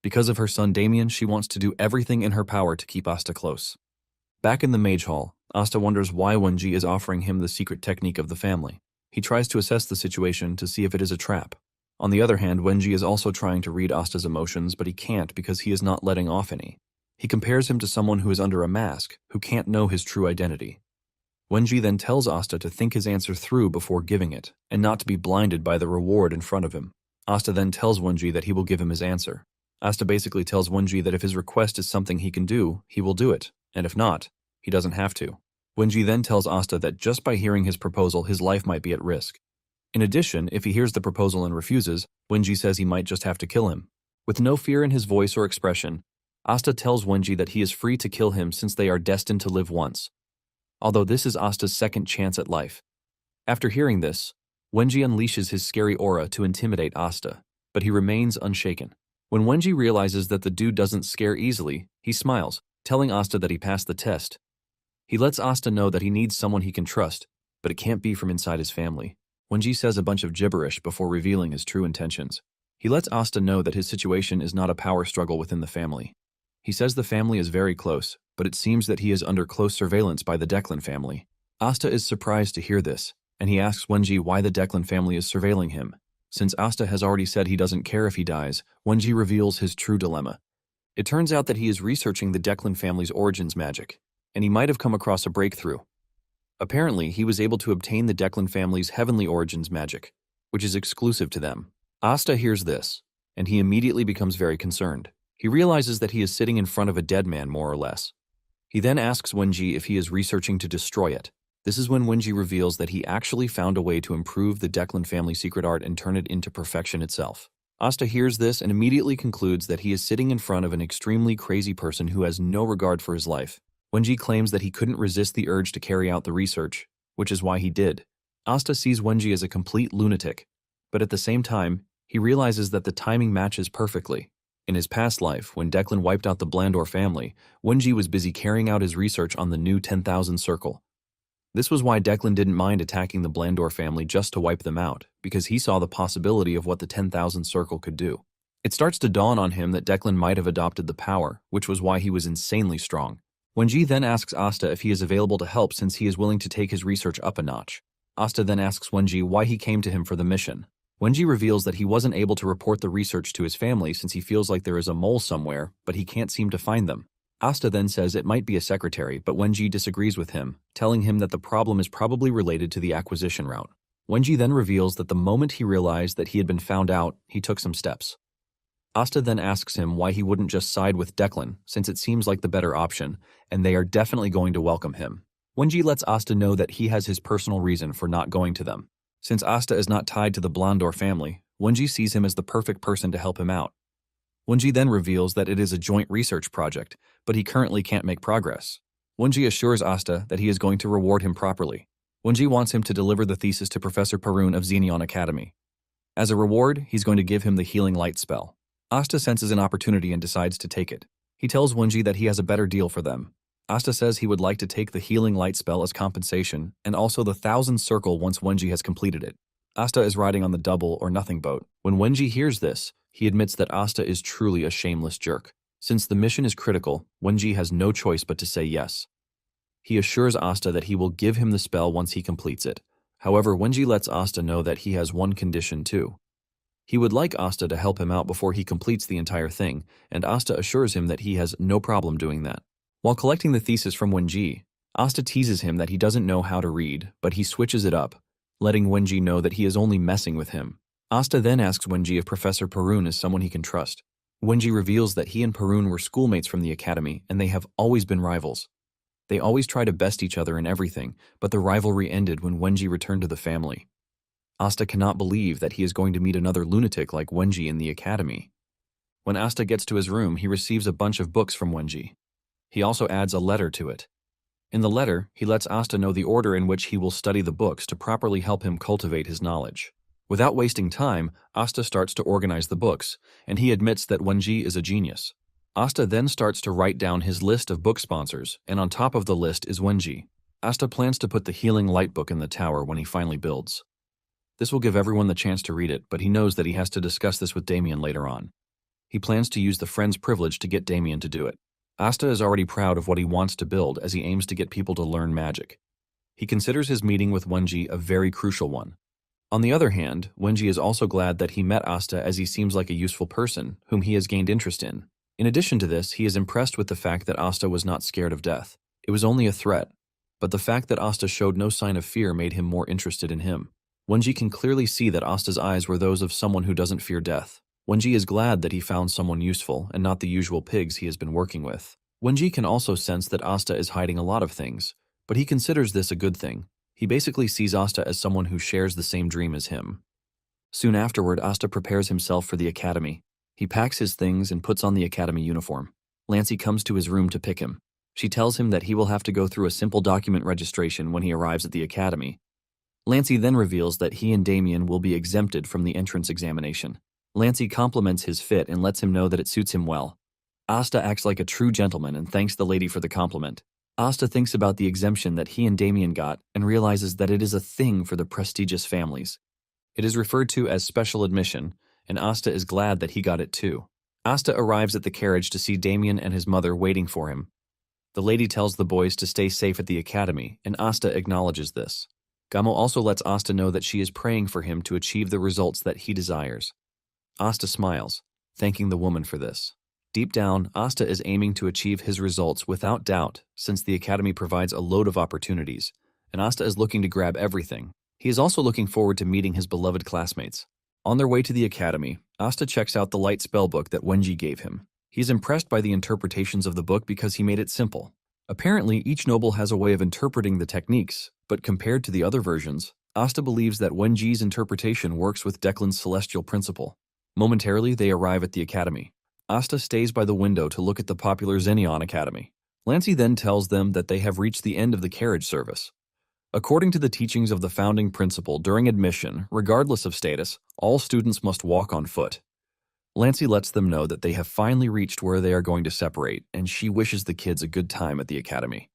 Because of her son Damien, she wants to do everything in her power to keep Asta close. Back in the mage hall, Asta wonders why Wenji is offering him the secret technique of the family. He tries to assess the situation to see if it is a trap. On the other hand, Wenji is also trying to read Asta's emotions, but he can't because he is not letting off any. He compares him to someone who is under a mask, who can't know his true identity. Wenji then tells Asta to think his answer through before giving it, and not to be blinded by the reward in front of him. Asta then tells Wenji that he will give him his answer. Asta basically tells Wenji that if his request is something he can do, he will do it, and if not, he doesn't have to. Wenji then tells Asta that just by hearing his proposal, his life might be at risk. In addition, if he hears the proposal and refuses, Wenji says he might just have to kill him. With no fear in his voice or expression, Asta tells Wenji that he is free to kill him since they are destined to live once. Although this is Asta's second chance at life. After hearing this, Wenji unleashes his scary aura to intimidate Asta, but he remains unshaken. When Wenji realizes that the dude doesn't scare easily, he smiles, telling Asta that he passed the test. He lets Asta know that he needs someone he can trust, but it can't be from inside his family. Wenji says a bunch of gibberish before revealing his true intentions. He lets Asta know that his situation is not a power struggle within the family. He says the family is very close, but it seems that he is under close surveillance by the Declan family. Asta is surprised to hear this, and he asks Wenji why the Declan family is surveilling him. Since Asta has already said he doesn't care if he dies, Wenji reveals his true dilemma. It turns out that he is researching the Declan family's origins magic, and he might have come across a breakthrough. Apparently, he was able to obtain the Declan family's heavenly origins magic, which is exclusive to them. Asta hears this, and he immediately becomes very concerned. He realizes that he is sitting in front of a dead man, more or less. He then asks Wenji if he is researching to destroy it. This is when Wenji reveals that he actually found a way to improve the Declan family secret art and turn it into perfection itself. Asta hears this and immediately concludes that he is sitting in front of an extremely crazy person who has no regard for his life. Wenji claims that he couldn't resist the urge to carry out the research, which is why he did. Asta sees Wenji as a complete lunatic, but at the same time, he realizes that the timing matches perfectly. In his past life, when Declan wiped out the Blandor family, Wenji was busy carrying out his research on the new 10,000 circle. This was why Declan didn't mind attacking the Blandor family just to wipe them out, because he saw the possibility of what the 10,000 circle could do. It starts to dawn on him that Declan might have adopted the power, which was why he was insanely strong. Wenji then asks Asta if he is available to help since he is willing to take his research up a notch. Asta then asks Wenji why he came to him for the mission. Wenji reveals that he wasn't able to report the research to his family since he feels like there is a mole somewhere, but he can't seem to find them. Asta then says it might be a secretary, but Wenji disagrees with him, telling him that the problem is probably related to the acquisition route. Wenji then reveals that the moment he realized that he had been found out, he took some steps. Asta then asks him why he wouldn't just side with Declan, since it seems like the better option, and they are definitely going to welcome him. Wenji lets Asta know that he has his personal reason for not going to them. Since Asta is not tied to the Blandor family, Wenji sees him as the perfect person to help him out. Wenji then reveals that it is a joint research project, but he currently can't make progress. Wenji assures Asta that he is going to reward him properly. Wenji wants him to deliver the thesis to Professor Parun of Xenion Academy. As a reward, he's going to give him the healing light spell. Asta senses an opportunity and decides to take it. He tells Wenji that he has a better deal for them. Asta says he would like to take the healing light spell as compensation and also the 1,000 circle once Wenji has completed it. Asta is riding on the double or nothing boat. When Wenji hears this, he admits that Asta is truly a shameless jerk. Since the mission is critical, Wenji has no choice but to say yes. He assures Asta that he will give him the spell once he completes it. However, Wenji lets Asta know that he has one condition too. He would like Asta to help him out before he completes the entire thing, and Asta assures him that he has no problem doing that. While collecting the thesis from Wenji, Asta teases him that he doesn't know how to read, but he switches it up, letting Wenji know that he is only messing with him. Asta then asks Wenji if Professor Perun is someone he can trust. Wenji reveals that he and Perun were schoolmates from the academy, and they have always been rivals. They always try to best each other in everything, but the rivalry ended when Wenji returned to the family. Asta cannot believe that he is going to meet another lunatic like Wenji in the academy. When Asta gets to his room, he receives a bunch of books from Wenji. He also adds a letter to it. In the letter, he lets Asta know the order in which he will study the books to properly help him cultivate his knowledge. Without wasting time, Asta starts to organize the books, and he admits that Wenji is a genius. Asta then starts to write down his list of book sponsors, and on top of the list is Wenji. Asta plans to put the Healing Light book in the tower when he finally builds. This will give everyone the chance to read it, but he knows that he has to discuss this with Damien later on. He plans to use the friend's privilege to get Damien to do it. Asta is already proud of what he wants to build as he aims to get people to learn magic. He considers his meeting with Wenji a very crucial one. On the other hand, Wenji is also glad that he met Asta as he seems like a useful person, whom he has gained interest in. In addition to this, he is impressed with the fact that Asta was not scared of death. It was only a threat, but the fact that Asta showed no sign of fear made him more interested in him. Wenji can clearly see that Asta's eyes were those of someone who doesn't fear death. Wenji is glad that he found someone useful and not the usual pigs he has been working with. Wenji can also sense that Asta is hiding a lot of things, but he considers this a good thing. He basically sees Asta as someone who shares the same dream as him. Soon afterward, Asta prepares himself for the academy. He packs his things and puts on the academy uniform. Lancey comes to his room to pick him. She tells him that he will have to go through a simple document registration when he arrives at the academy. Lancey then reveals that he and Damien will be exempted from the entrance examination. Lancey compliments his fit and lets him know that it suits him well. Asta acts like a true gentleman and thanks the lady for the compliment. Asta thinks about the exemption that he and Damien got and realizes that it is a thing for the prestigious families. It is referred to as special admission, and Asta is glad that he got it too. Asta arrives at the carriage to see Damien and his mother waiting for him. The lady tells the boys to stay safe at the academy, and Asta acknowledges this. Gamo also lets Asta know that she is praying for him to achieve the results that he desires. Asta smiles, thanking the woman for this. Deep down, Asta is aiming to achieve his results without doubt, since the academy provides a load of opportunities, and Asta is looking to grab everything. He is also looking forward to meeting his beloved classmates. On their way to the academy, Asta checks out the light spell book that Wenji gave him. He is impressed by the interpretations of the book because he made it simple. Apparently, each noble has a way of interpreting the techniques, but compared to the other versions, Asta believes that Wenji's interpretation works with Declan's celestial principle. Momentarily, they arrive at the academy. Asta stays by the window to look at the popular Xenion Academy. Lancey then tells them that they have reached the end of the carriage service. According to the teachings of the founding principle, during admission, regardless of status, all students must walk on foot. Lancey lets them know that they have finally reached where they are going to separate, and she wishes the kids a good time at the academy.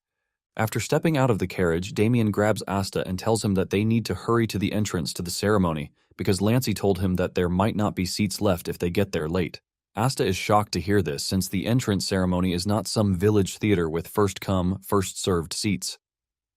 After stepping out of the carriage, Damien grabs Asta and tells him that they need to hurry to the entrance to the ceremony because Lancey told him that there might not be seats left if they get there late. Asta is shocked to hear this since the entrance ceremony is not some village theater with first-come, first-served seats.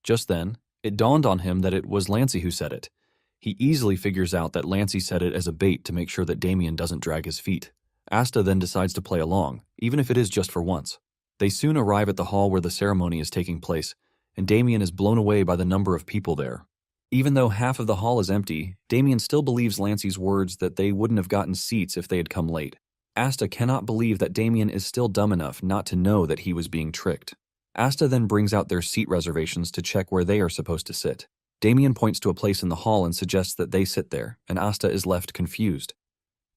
Just then, it dawned on him that it was Lancey who said it. He easily figures out that Lancey said it as a bait to make sure that Damien doesn't drag his feet. Asta then decides to play along, even if it is just for once. They soon arrive at the hall where the ceremony is taking place, and Damien is blown away by the number of people there. Even though half of the hall is empty, Damien still believes Lancey's words that they wouldn't have gotten seats if they had come late. Asta cannot believe that Damien is still dumb enough not to know that he was being tricked. Asta then brings out their seat reservations to check where they are supposed to sit. Damien points to a place in the hall and suggests that they sit there, and Asta is left confused.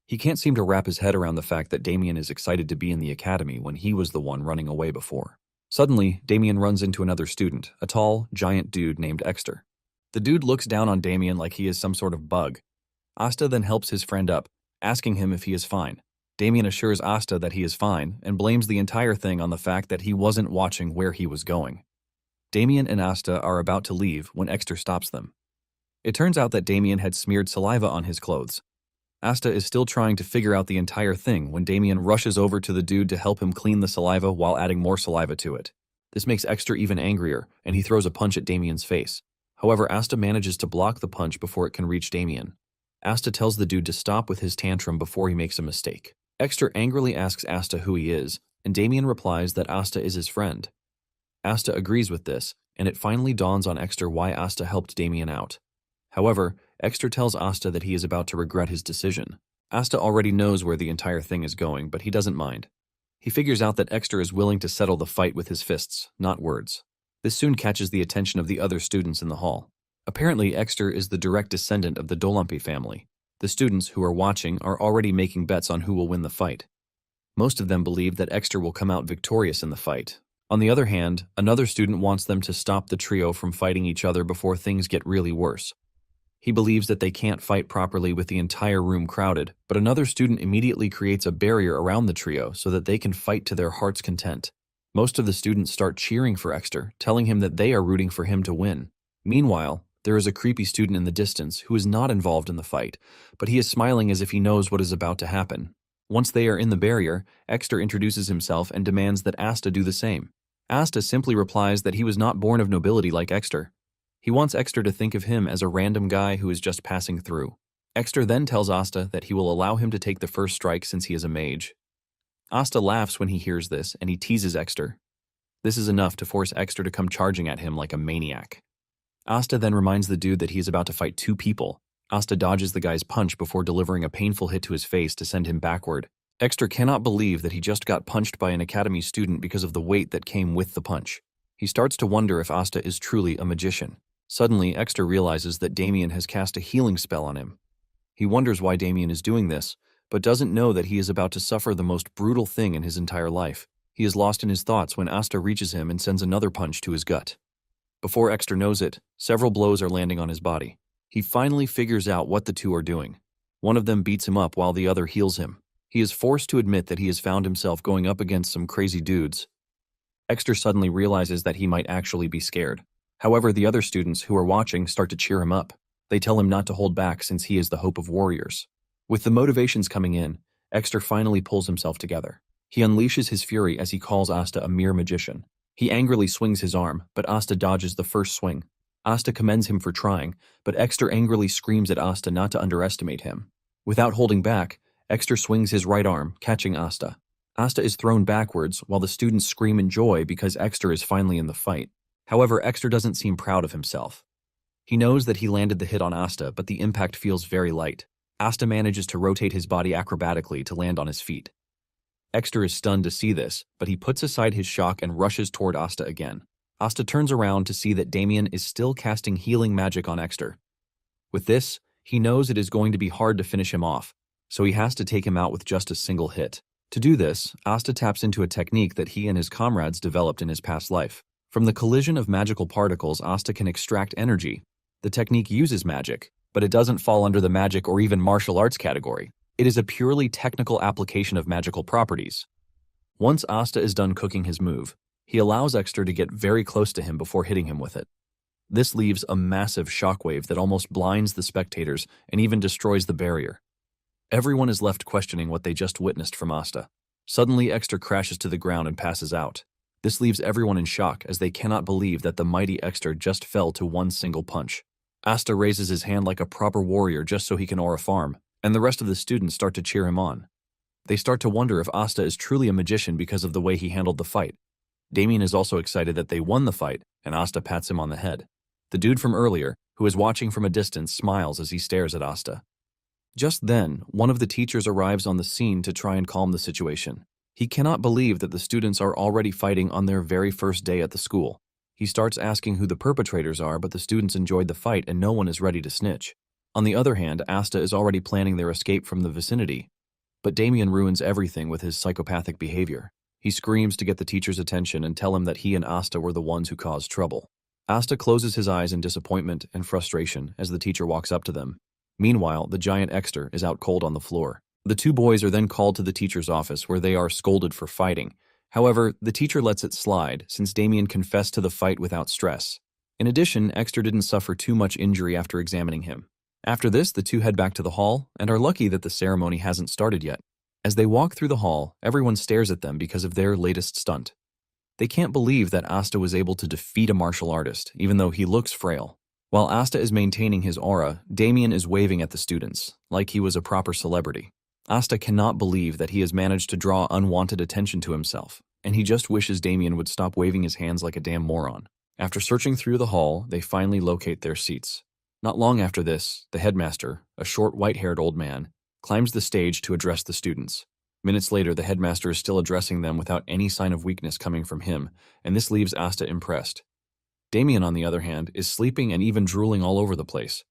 He can't seem to wrap his head around the fact that Damien is excited to be in the academy when he was the one running away before. Suddenly, Damien runs into another student, a tall, giant dude named Exter. The dude looks down on Damien like he is some sort of bug. Asta then helps his friend up, asking him if he is fine. Damien assures Asta that he is fine and blames the entire thing on the fact that he wasn't watching where he was going. Damien and Asta are about to leave when Exter stops them. It turns out that Damien had smeared saliva on his clothes. Asta is still trying to figure out the entire thing when Damien rushes over to the dude to help him clean the saliva while adding more saliva to it. This makes Exter even angrier, and he throws a punch at Damien's face. However, Asta manages to block the punch before it can reach Damien. Asta tells the dude to stop with his tantrum before he makes a mistake. Exter angrily asks Asta who he is, and Damien replies that Asta is his friend. Asta agrees with this, and it finally dawns on Exter why Asta helped Damien out. However, Exter tells Asta that he is about to regret his decision. Asta already knows where the entire thing is going, but he doesn't mind. He figures out that Exter is willing to settle the fight with his fists, not words. This soon catches the attention of the other students in the hall. Apparently, Exter is the direct descendant of the Dolampi family. The students who are watching are already making bets on who will win the fight. Most of them believe that Exter will come out victorious in the fight. On the other hand, another student wants them to stop the trio from fighting each other before things get really worse. He believes that they can't fight properly with the entire room crowded, but another student immediately creates a barrier around the trio so that they can fight to their heart's content. Most of the students start cheering for Exter, telling him that they are rooting for him to win. Meanwhile, there is a creepy student in the distance who is not involved in the fight, but he is smiling as if he knows what is about to happen. Once they are in the barrier, Exter introduces himself and demands that Asta do the same. Asta simply replies that he was not born of nobility like Exter. He wants Exter to think of him as a random guy who is just passing through. Exter then tells Asta that he will allow him to take the first strike since he is a mage. Asta laughs when he hears this, and he teases Exter. This is enough to force Exter to come charging at him like a maniac. Asta then reminds the dude that he is about to fight two people. Asta dodges the guy's punch before delivering a painful hit to his face to send him backward. Exter cannot believe that he just got punched by an academy student because of the weight that came with the punch. He starts to wonder if Asta is truly a magician. Suddenly, Exter realizes that Damien has cast a healing spell on him. He wonders why Damien is doing this, but doesn't know that he is about to suffer the most brutal thing in his entire life. He is lost in his thoughts when Asta reaches him and sends another punch to his gut. Before Exter knows it, several blows are landing on his body. He finally figures out what the two are doing. One of them beats him up while the other heals him. He is forced to admit that he has found himself going up against some crazy dudes. Exter suddenly realizes that he might actually be scared. However, the other students who are watching start to cheer him up. They tell him not to hold back since he is the hope of warriors. With the motivations coming in, Exter finally pulls himself together. He unleashes his fury as he calls Asta a mere magician. He angrily swings his arm, but Asta dodges the first swing. Asta commends him for trying, but Exter angrily screams at Asta not to underestimate him. Without holding back, Exter swings his right arm, catching Asta. Asta is thrown backwards while the students scream in joy because Exter is finally in the fight. However, Exter doesn't seem proud of himself. He knows that he landed the hit on Asta, but the impact feels very light. Asta manages to rotate his body acrobatically to land on his feet. Exter is stunned to see this, but he puts aside his shock and rushes toward Asta again. Asta turns around to see that Damien is still casting healing magic on Exter. With this, he knows it is going to be hard to finish him off, so he has to take him out with just a single hit. To do this, Asta taps into a technique that he and his comrades developed in his past life. From the collision of magical particles, Asta can extract energy. The technique uses magic, but it doesn't fall under the magic or even martial arts category. It is a purely technical application of magical properties. Once Asta is done cooking his move, he allows Exter to get very close to him before hitting him with it. This leaves a massive shockwave that almost blinds the spectators and even destroys the barrier. Everyone is left questioning what they just witnessed from Asta. Suddenly, Exter crashes to the ground and passes out. This leaves everyone in shock as they cannot believe that the mighty Exter just fell to one single punch. Asta raises his hand like a proper warrior just so he can aura farm, and the rest of the students start to cheer him on. They start to wonder if Asta is truly a magician because of the way he handled the fight. Damien is also excited that they won the fight, and Asta pats him on the head. The dude from earlier, who is watching from a distance, smiles as he stares at Asta. Just then, one of the teachers arrives on the scene to try and calm the situation. He cannot believe that the students are already fighting on their very first day at the school. He starts asking who the perpetrators are, but the students enjoyed the fight and no one is ready to snitch. On the other hand, Asta is already planning their escape from the vicinity. But Damien ruins everything with his psychopathic behavior. He screams to get the teacher's attention and tell him that he and Asta were the ones who caused trouble. Asta closes his eyes in disappointment and frustration as the teacher walks up to them. Meanwhile, the giant Exter is out cold on the floor. The two boys are then called to the teacher's office where they are scolded for fighting. However, the teacher lets it slide since Damien confessed to the fight without stress. In addition, Exter didn't suffer too much injury after examining him. After this, the two head back to the hall and are lucky that the ceremony hasn't started yet. As they walk through the hall, everyone stares at them because of their latest stunt. They can't believe that Asta was able to defeat a martial artist, even though he looks frail. While Asta is maintaining his aura, Damien is waving at the students, like he was a proper celebrity. Asta cannot believe that he has managed to draw unwanted attention to himself, and he just wishes Damien would stop waving his hands like a damn moron. After searching through the hall, they finally locate their seats. Not long after this, the headmaster, a short white-haired old man, climbs the stage to address the students. Minutes later, the headmaster is still addressing them without any sign of weakness coming from him, and this leaves Asta impressed. Damien, on the other hand, is sleeping and even drooling all over the place.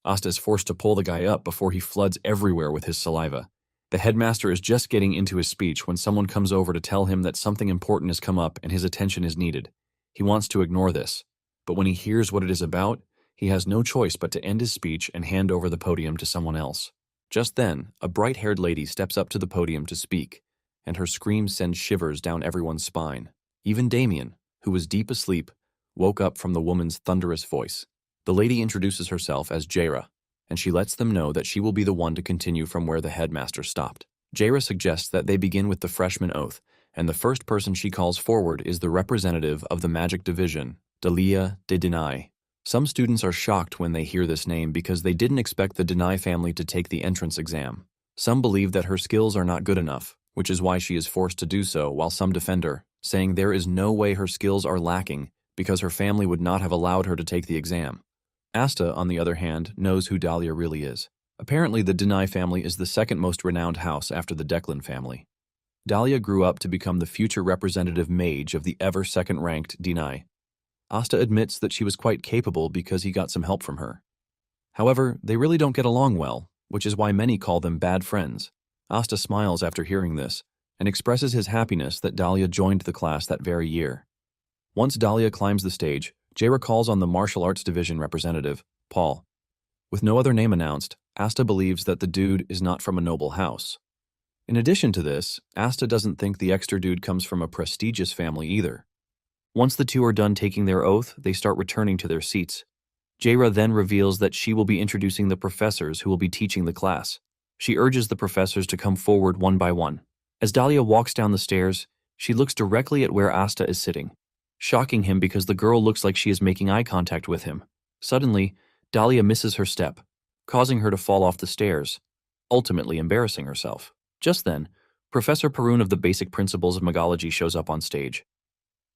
Asta is forced to pull the guy up before he floods everywhere with his saliva. The headmaster is just getting into his speech when someone comes over to tell him that something important has come up and his attention is needed. He wants to ignore this, but when he hears what it is about, he has no choice but to end his speech and hand over the podium to someone else. Just then, a bright-haired lady steps up to the podium to speak, and her scream sends shivers down everyone's spine. Even Damien, who was deep asleep, woke up from the woman's thunderous voice. The lady introduces herself as Jaira, and she lets them know that she will be the one to continue from where the headmaster stopped. Jaira suggests that they begin with the freshman oath, and the first person she calls forward is the representative of the magic division, Dalia de Denai. Some students are shocked when they hear this name because they didn't expect the Denai family to take the entrance exam. Some believe that her skills are not good enough, which is why she is forced to do so, while some defend her, saying there is no way her skills are lacking because her family would not have allowed her to take the exam. Asta, on the other hand, knows who Dahlia really is. Apparently, the Denai family is the second most renowned house after the Declan family. Dahlia grew up to become the future representative mage of the ever second-ranked Denai. Asta admits that she was quite capable because he got some help from her. However, they really don't get along well, which is why many call them bad friends. Asta smiles after hearing this and expresses his happiness that Dahlia joined the class that very year. Once Dahlia climbs the stage, Jaira calls on the martial arts division representative, Paul. With no other name announced, Asta believes that the dude is not from a noble house. In addition to this, Asta doesn't think the extra dude comes from a prestigious family either. Once the two are done taking their oath, they start returning to their seats. Jaira then reveals that she will be introducing the professors who will be teaching the class. She urges the professors to come forward one by one. As Dahlia walks down the stairs, she looks directly at where Asta is sitting, shocking him because the girl looks like she is making eye contact with him. Suddenly, Dahlia misses her step, causing her to fall off the stairs, ultimately embarrassing herself. Just then, Professor Perun of the Basic Principles of Magology shows up on stage.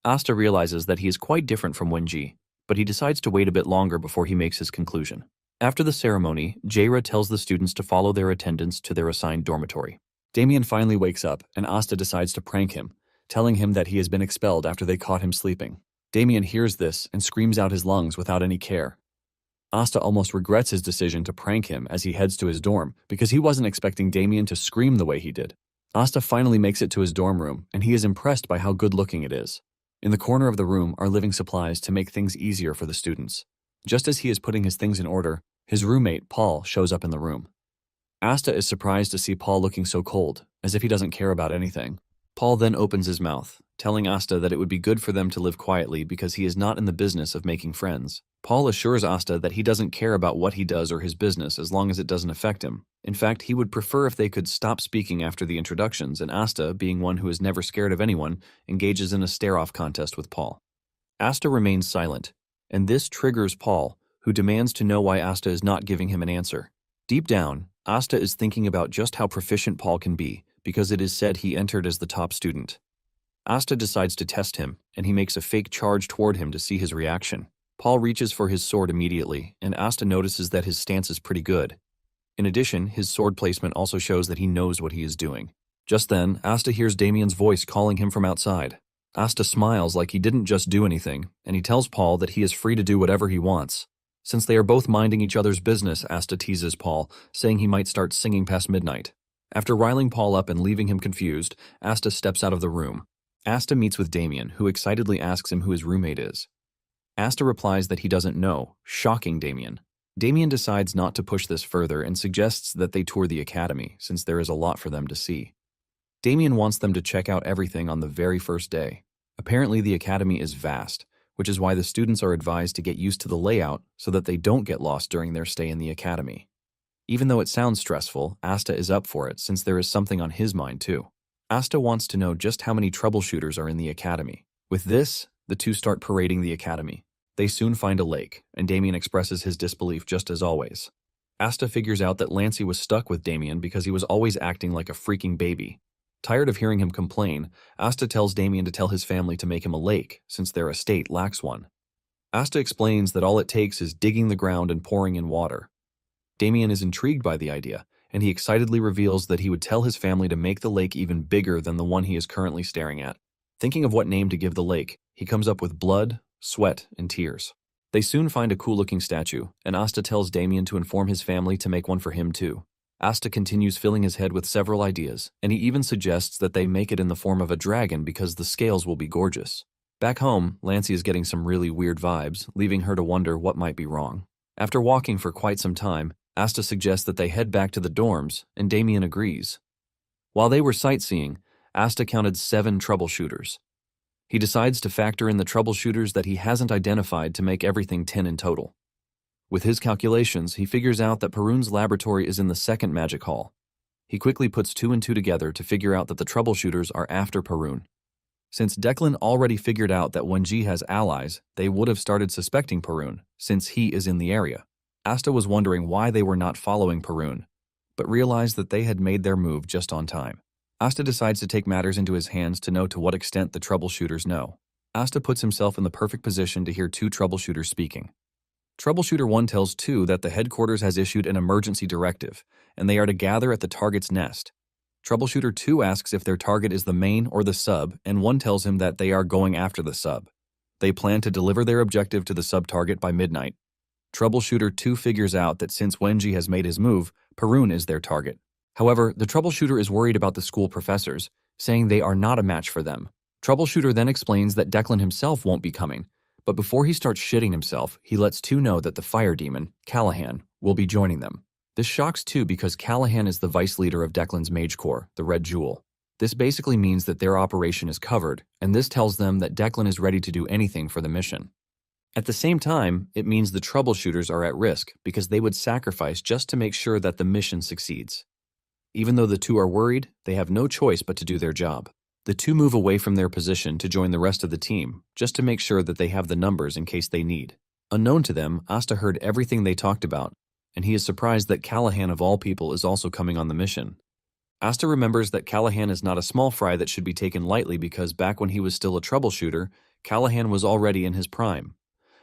Asta realizes that he is quite different from Wenji, but he decides to wait a bit longer before he makes his conclusion. After the ceremony, Jaira tells the students to follow their attendants to their assigned dormitory. Damien finally wakes up, and Asta decides to prank him, telling him that he has been expelled after they caught him sleeping. Damien hears this and screams out his lungs without any care. Asta almost regrets his decision to prank him as he heads to his dorm because he wasn't expecting Damien to scream the way he did. Asta finally makes it to his dorm room, and he is impressed by how good-looking it is. In the corner of the room are living supplies to make things easier for the students. Just as he is putting his things in order, his roommate, Paul, shows up in the room. Asta is surprised to see Paul looking so cold, as if he doesn't care about anything. Paul then opens his mouth, telling Asta that it would be good for them to live quietly because he is not in the business of making friends. Paul assures Asta that he doesn't care about what he does or his business as long as it doesn't affect him. In fact, he would prefer if they could stop speaking after the introductions, and Asta, being one who is never scared of anyone, engages in a stare-off contest with Paul. Asta remains silent, and this triggers Paul, who demands to know why Asta is not giving him an answer. Deep down, Asta is thinking about just how proficient Paul can be, because it is said he entered as the top student. Asta decides to test him, and he makes a fake charge toward him to see his reaction. Paul reaches for his sword immediately, and Asta notices that his stance is pretty good. In addition, his sword placement also shows that he knows what he is doing. Just then, Asta hears Damien's voice calling him from outside. Asta smiles like he didn't just do anything, and he tells Paul that he is free to do whatever he wants. Since they are both minding each other's business, Asta teases Paul, saying he might start singing past midnight. After riling Paul up and leaving him confused, Asta steps out of the room. Asta meets with Damien, who excitedly asks him who his roommate is. Asta replies that he doesn't know, shocking Damien. Damien decides not to push this further and suggests that they tour the academy, since there is a lot for them to see. Damien wants them to check out everything on the very first day. Apparently, the academy is vast, which is why the students are advised to get used to the layout so that they don't get lost during their stay in the academy. Even though it sounds stressful, Asta is up for it since there is something on his mind too. Asta wants to know just how many troubleshooters are in the academy. With this, the two start parading the academy. They soon find a lake, and Damien expresses his disbelief just as always. Asta figures out that Lancey was stuck with Damien because he was always acting like a freaking baby. Tired of hearing him complain, Asta tells Damien to tell his family to make him a lake, since their estate lacks one. Asta explains that all it takes is digging the ground and pouring in water. Damien is intrigued by the idea, and he excitedly reveals that he would tell his family to make the lake even bigger than the one he is currently staring at. Thinking of what name to give the lake, he comes up with blood, sweat, and tears. They soon find a cool-looking statue, and Asta tells Damien to inform his family to make one for him too. Asta continues filling his head with several ideas, and he even suggests that they make it in the form of a dragon because the scales will be gorgeous. Back home, Lancey is getting some really weird vibes, leaving her to wonder what might be wrong. After walking for quite some time, Asta suggests that they head back to the dorms, and Damien agrees. While they were sightseeing, Asta counted 7 troubleshooters. He decides to factor in the troubleshooters that he hasn't identified to make everything 10 in total. With his calculations, he figures out that Perun's laboratory is in the second magic hall. He quickly puts 2 and 2 together to figure out that the troubleshooters are after Perun. Since Declan already figured out that Wenji has allies, they would have started suspecting Perun, since he is in the area. Asta was wondering why they were not following Perun, but realized that they had made their move just on time. Asta decides to take matters into his hands to know to what extent the troubleshooters know. Asta puts himself in the perfect position to hear 2 troubleshooters speaking. Troubleshooter 1 tells 2 that the headquarters has issued an emergency directive, and they are to gather at the target's nest. Troubleshooter 2 asks if their target is the main or the sub, and 1 tells him that they are going after the sub. They plan to deliver their objective to the sub-target by midnight. Troubleshooter 2 figures out that since Wenji has made his move, Perun is their target. However, the troubleshooter is worried about the school professors, saying they are not a match for them. Troubleshooter then explains that Declan himself won't be coming, but before he starts shitting himself, he lets 2 know that the fire demon, Callahan, will be joining them. This shocks 2 because Callahan is the vice leader of Declan's mage corps, the Red Jewel. This basically means that their operation is covered, and this tells them that Declan is ready to do anything for the mission. At the same time, it means the troubleshooters are at risk because they would sacrifice just to make sure that the mission succeeds. Even though the 2 are worried, they have no choice but to do their job. The 2 move away from their position to join the rest of the team, just to make sure that they have the numbers in case they need. Unknown to them, Asta heard everything they talked about, and he is surprised that Callahan of all people is also coming on the mission. Asta remembers that Callahan is not a small fry that should be taken lightly because back when he was still a troubleshooter, Callahan was already in his prime.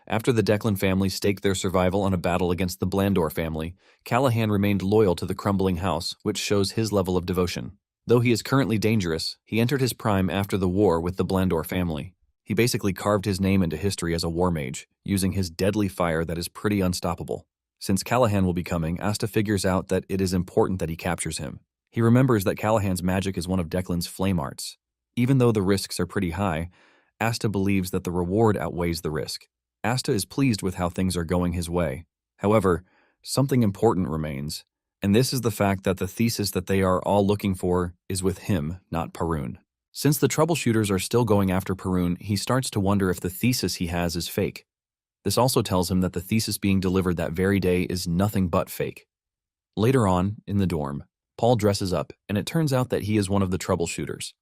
After the Declan family staked their survival on a battle against the Blandor family, Callahan remained loyal to the crumbling house, which shows his level of devotion. Though he is currently dangerous, he entered his prime after the war with the Blandor family. He basically carved his name into history as a war mage, using his deadly fire that is pretty unstoppable. Since Callahan will be coming, Asta figures out that it is important that he captures him. He remembers that Callahan's magic is one of Declan's flame arts. Even though the risks are pretty high, Asta believes that the reward outweighs the risk. Asta is pleased with how things are going his way. However, something important remains. And this is the fact that the thesis that they are all looking for is with him, not Perun. Since the troubleshooters are still going after Perun, he starts to wonder if the thesis he has is fake. This also tells him that the thesis being delivered that very day is nothing but fake. Later on, in the dorm, Paul dresses up, and it turns out that he is one of the troubleshooters.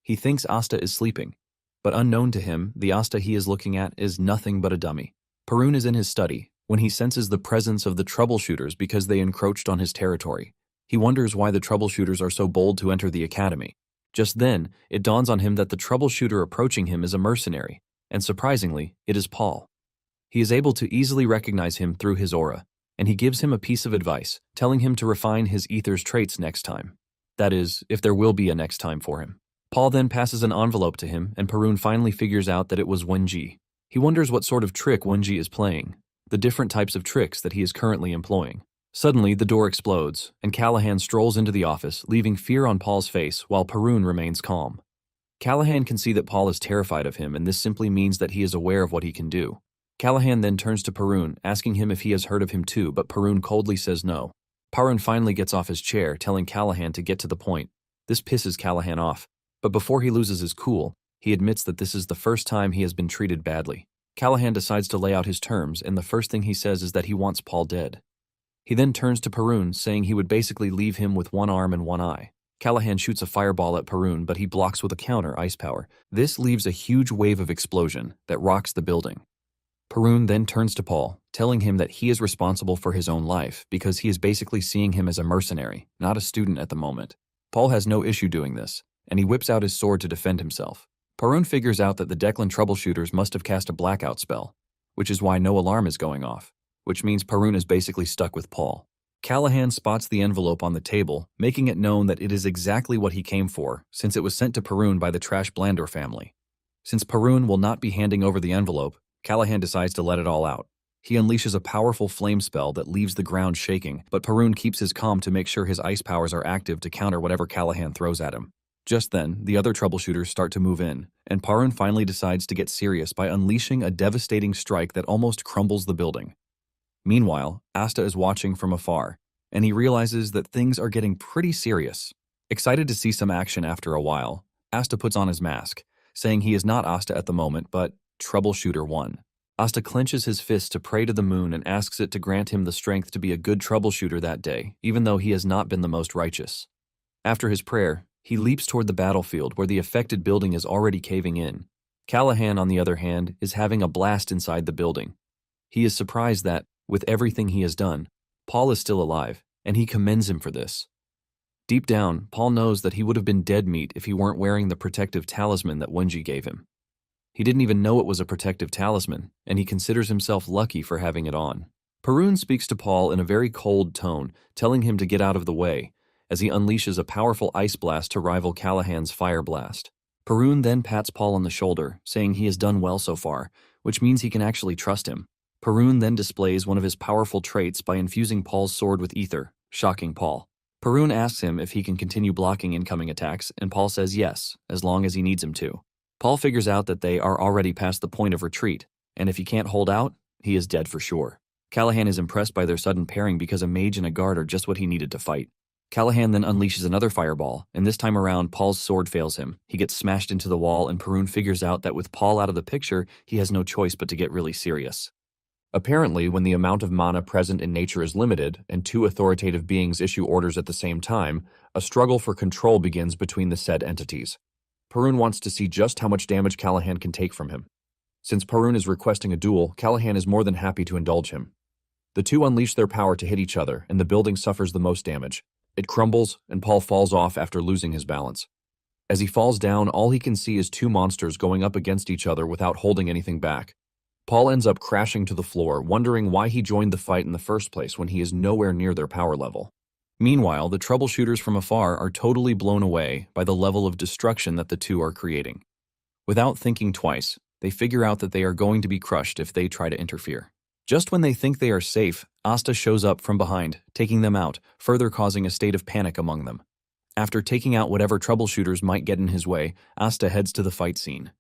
He thinks Asta is sleeping, but unknown to him, the Asta he is looking at is nothing but a dummy. Perun is in his study when he senses the presence of the troubleshooters because they encroached on his territory. He wonders why the troubleshooters are so bold to enter the academy. Just then, it dawns on him that the troubleshooter approaching him is a mercenary, and surprisingly, it is Paul. He is able to easily recognize him through his aura, and he gives him a piece of advice, telling him to refine his ether's traits next time. That is, if there will be a next time for him. Paul then passes an envelope to him, and Perun finally figures out that it was Wenji. He wonders what sort of trick Wenji is playing, the different types of tricks that he is currently employing. Suddenly, the door explodes, and Callahan strolls into the office, leaving fear on Paul's face while Perun remains calm. Callahan can see that Paul is terrified of him, and this simply means that he is aware of what he can do. Callahan then turns to Parun, asking him if he has heard of him too, but Parun coldly says no. Parun finally gets off his chair, telling Callahan to get to the point. This pisses Callahan off, but before he loses his cool, he admits that this is the first time he has been treated badly. Callahan decides to lay out his terms, and the first thing he says is that he wants Paul dead. He then turns to Parun, saying he would basically leave him with one arm and one eye. Callahan shoots a fireball at Parun, but he blocks with a counter ice power. This leaves a huge wave of explosion that rocks the building. Parun then turns to Paul, telling him that he is responsible for his own life because he is basically seeing him as a mercenary, not a student at the moment. Paul has no issue doing this, and he whips out his sword to defend himself. Parun figures out that the Declan troubleshooters must have cast a blackout spell, which is why no alarm is going off, which means Parun is basically stuck with Paul. Callahan spots the envelope on the table, making it known that it is exactly what he came for, since it was sent to Parun by the Trash Blandor family. Since Parun will not be handing over the envelope, Callahan decides to let it all out. He unleashes a powerful flame spell that leaves the ground shaking, but Parun keeps his calm to make sure his ice powers are active to counter whatever Callahan throws at him. Just then, the other troubleshooters start to move in, and Parun finally decides to get serious by unleashing a devastating strike that almost crumbles the building. Meanwhile, Asta is watching from afar, and he realizes that things are getting pretty serious. Excited to see some action after a while, Asta puts on his mask, saying he is not Asta at the moment, but Troubleshooter 1. Asta clenches his fist to pray to the moon and asks it to grant him the strength to be a good troubleshooter that day, even though he has not been the most righteous. After his prayer, he leaps toward the battlefield where the affected building is already caving in. Callahan, on the other hand, is having a blast inside the building. He is surprised that, with everything he has done, Paul is still alive, and he commends him for this. Deep down, Paul knows that he would have been dead meat if he weren't wearing the protective talisman that Wenji gave him. He didn't even know it was a protective talisman, and he considers himself lucky for having it on. Parun speaks to Paul in a very cold tone, telling him to get out of the way, as he unleashes a powerful ice blast to rival Callahan's fire blast. Parun then pats Paul on the shoulder, saying he has done well so far, which means he can actually trust him. Parun then displays one of his powerful traits by infusing Paul's sword with ether, shocking Paul. Parun asks him if he can continue blocking incoming attacks, and Paul says yes, as long as he needs him to. Paul figures out that they are already past the point of retreat, and if he can't hold out, he is dead for sure. Callahan is impressed by their sudden pairing because a mage and a guard are just what he needed to fight. Callahan then unleashes another fireball, and this time around, Paul's sword fails him. He gets smashed into the wall, and Parun figures out that with Paul out of the picture, he has no choice but to get really serious. Apparently, when the amount of mana present in nature is limited, and two authoritative beings issue orders at the same time, a struggle for control begins between the said entities. Parun wants to see just how much damage Callahan can take from him. Since Parun is requesting a duel, Callahan is more than happy to indulge him. The two unleash their power to hit each other, and the building suffers the most damage. It crumbles, and Paul falls off after losing his balance. As he falls down, all he can see is two monsters going up against each other without holding anything back. Paul ends up crashing to the floor, wondering why he joined the fight in the first place when he is nowhere near their power level. Meanwhile, the troubleshooters from afar are totally blown away by the level of destruction that the two are creating. Without thinking twice, they figure out that they are going to be crushed if they try to interfere. Just when they think they are safe, Asta shows up from behind, taking them out, further causing a state of panic among them. After taking out whatever troubleshooters might get in his way, Asta heads to the fight scene.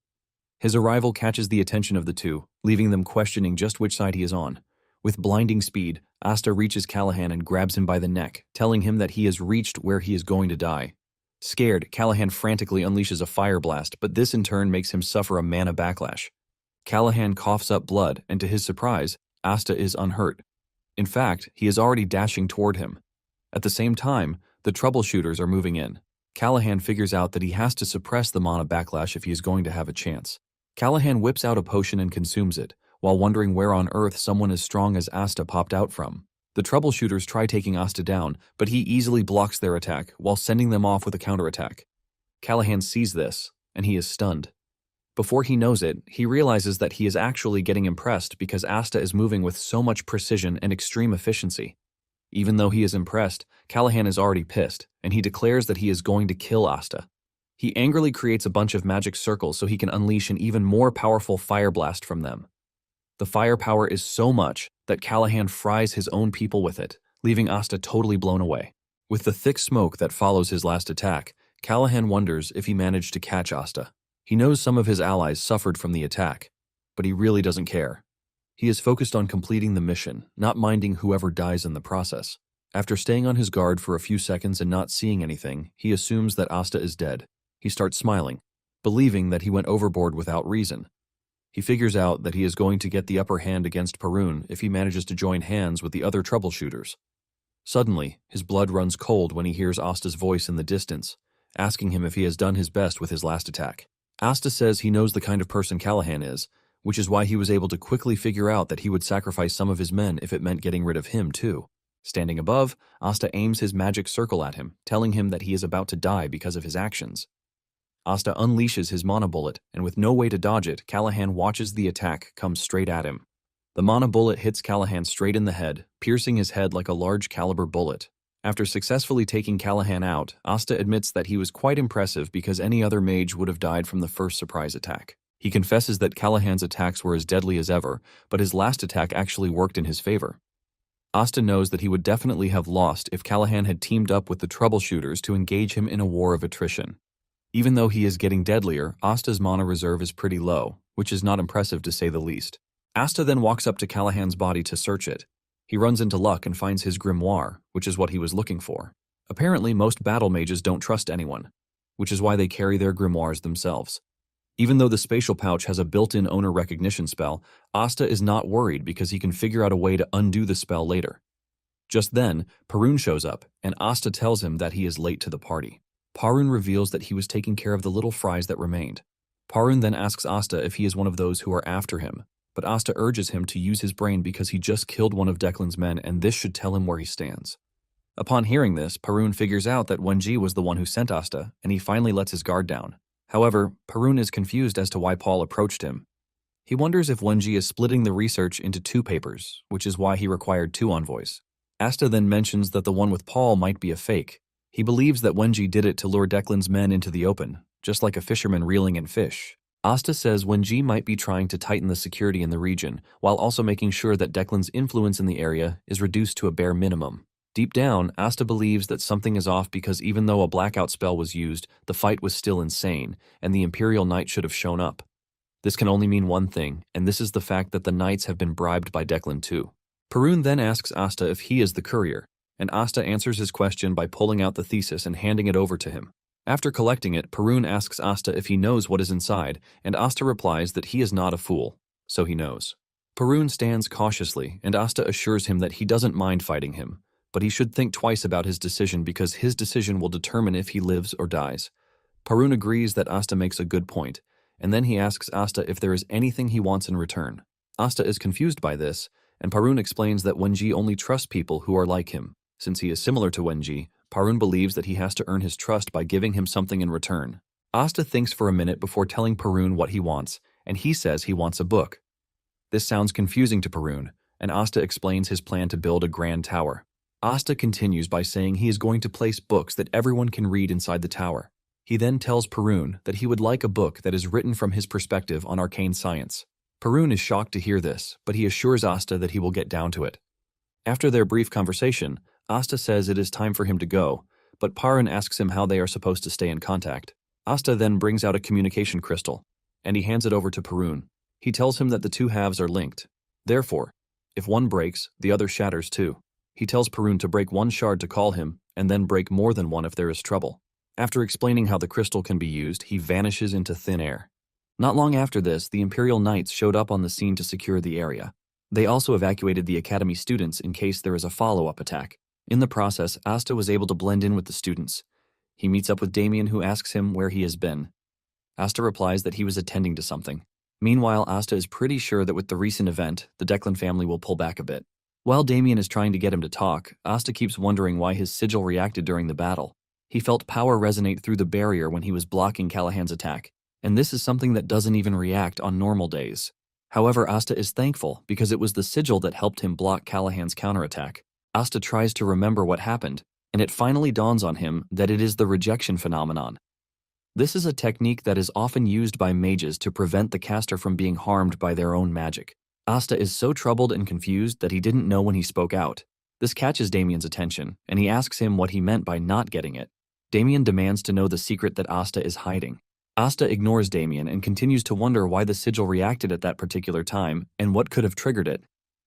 His arrival catches the attention of the two, leaving them questioning just which side he is on. With blinding speed, Asta reaches Callahan and grabs him by the neck, telling him that he has reached where he is going to die. Scared, Callahan frantically unleashes a fire blast, but this in turn makes him suffer a mana backlash. Callahan coughs up blood, and to his surprise, Asta is unhurt. In fact, he is already dashing toward him. At the same time, the troubleshooters are moving in. Callahan figures out that he has to suppress the mana backlash if he is going to have a chance. Callahan whips out a potion and consumes it, while wondering where on earth someone as strong as Asta popped out from. The troubleshooters try taking Asta down, but he easily blocks their attack while sending them off with a counterattack. Callahan sees this, and he is stunned. Before he knows it, he realizes that he is actually getting impressed because Asta is moving with so much precision and extreme efficiency. Even though he is impressed, Callahan is already pissed, and he declares that he is going to kill Asta. He angrily creates a bunch of magic circles so he can unleash an even more powerful fire blast from them. The firepower is so much that Callahan fries his own people with it, leaving Asta totally blown away. With the thick smoke that follows his last attack, Callahan wonders if he managed to catch Asta. He knows some of his allies suffered from the attack, but he really doesn't care. He is focused on completing the mission, not minding whoever dies in the process. After staying on his guard for a few seconds and not seeing anything, he assumes that Asta is dead. He starts smiling, believing that he went overboard without reason. He figures out that he is going to get the upper hand against Parun if he manages to join hands with the other troubleshooters. Suddenly, his blood runs cold when he hears Asta's voice in the distance, asking him if he has done his best with his last attack. Asta says he knows the kind of person Callahan is, which is why he was able to quickly figure out that he would sacrifice some of his men if it meant getting rid of him too. Standing above, Asta aims his magic circle at him, telling him that he is about to die because of his actions. Asta unleashes his mana bullet, and with no way to dodge it, Callahan watches the attack come straight at him. The mana bullet hits Callahan straight in the head, piercing his head like a large caliber bullet. After successfully taking Callahan out, Asta admits that he was quite impressive because any other mage would have died from the first surprise attack. He confesses that Callahan's attacks were as deadly as ever, but his last attack actually worked in his favor. Asta knows that he would definitely have lost if Callahan had teamed up with the troubleshooters to engage him in a war of attrition. Even though he is getting deadlier, Asta's mana reserve is pretty low, which is not impressive to say the least. Asta then walks up to Callahan's body to search it. He runs into luck and finds his grimoire, which is what he was looking for. Apparently, most battle mages don't trust anyone, which is why they carry their grimoires themselves. Even though the spatial pouch has a built-in owner recognition spell, Asta is not worried because he can figure out a way to undo the spell later. Just then, Parun shows up, and Asta tells him that he is late to the party. Parun reveals that he was taking care of the little fries that remained. Parun then asks Asta if he is one of those who are after him, but Asta urges him to use his brain because he just killed one of Declan's men and this should tell him where he stands. Upon hearing this, Parun figures out that Wenji was the one who sent Asta, and he finally lets his guard down. However, Parun is confused as to why Paul approached him. He wonders if Wenji is splitting the research into 2 papers, which is why he required 2 envoys. Asta then mentions that the one with Paul might be a fake. He believes that Wenji did it to lure Declan's men into the open, just like a fisherman reeling in fish. Asta says Wenji might be trying to tighten the security in the region, while also making sure that Declan's influence in the area is reduced to a bare minimum. Deep down, Asta believes that something is off because even though a blackout spell was used, the fight was still insane, and the Imperial Knight should have shown up. This can only mean one thing, and this is the fact that the Knights have been bribed by Declan too. Parun then asks Asta if he is the courier, and Asta answers his question by pulling out the thesis and handing it over to him. After collecting it, Parun asks Asta if he knows what is inside, and Asta replies that he is not a fool, so he knows. Parun stands cautiously, and Asta assures him that he doesn't mind fighting him, but he should think twice about his decision because his decision will determine if he lives or dies. Parun agrees that Asta makes a good point, and then he asks Asta if there is anything he wants in return. Asta is confused by this, and Parun explains that Wenji only trusts people who are like him. Since he is similar to Wenji, Parun believes that he has to earn his trust by giving him something in return. Asta thinks for a minute before telling Parun what he wants, and he says he wants a book. This sounds confusing to Parun, and Asta explains his plan to build a grand tower. Asta continues by saying he is going to place books that everyone can read inside the tower. He then tells Parun that he would like a book that is written from his perspective on arcane science. Parun is shocked to hear this, but he assures Asta that he will get down to it. After their brief conversation, Asta says it is time for him to go, but Parun asks him how they are supposed to stay in contact. Asta then brings out a communication crystal, and he hands it over to Parun. He tells him that the 2 halves are linked. Therefore, if one breaks, the other shatters too. He tells Parun to break 1 shard to call him, and then break more than 1 if there is trouble. After explaining how the crystal can be used, he vanishes into thin air. Not long after this, the Imperial Knights showed up on the scene to secure the area. They also evacuated the Academy students in case there is a follow-up attack. In the process, Asta was able to blend in with the students. He meets up with Damien, who asks him where he has been. Asta replies that he was attending to something. Meanwhile, Asta is pretty sure that with the recent event, the Declan family will pull back a bit. While Damien is trying to get him to talk, Asta keeps wondering why his sigil reacted during the battle. He felt power resonate through the barrier when he was blocking Callahan's attack, and this is something that doesn't even react on normal days. However, Asta is thankful because it was the sigil that helped him block Callahan's counterattack. Asta tries to remember what happened, and it finally dawns on him that it is the rejection phenomenon. This is a technique that is often used by mages to prevent the caster from being harmed by their own magic. Asta is so troubled and confused that he didn't know when he spoke out. This catches Damien's attention, and he asks him what he meant by not getting it. Damien demands to know the secret that Asta is hiding. Asta ignores Damien and continues to wonder why the sigil reacted at that particular time and what could have triggered it.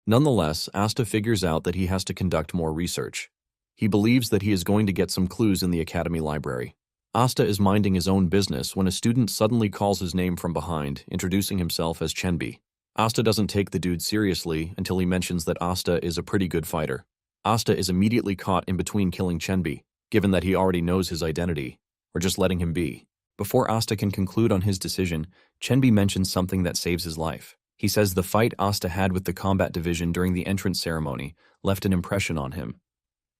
Nonetheless, Asta figures out that he has to conduct more research. He believes that he is going to get some clues in the academy library. Asta is minding his own business when a student suddenly calls his name from behind, introducing himself as Chenbi. Asta doesn't take the dude seriously until he mentions that Asta is a pretty good fighter. Asta is immediately caught in between killing Chenbi, given that he already knows his identity, or just letting him be. Before Asta can conclude on his decision, Chenbi mentions something that saves his life. He says the fight Asta had with the combat division during the entrance ceremony left an impression on him.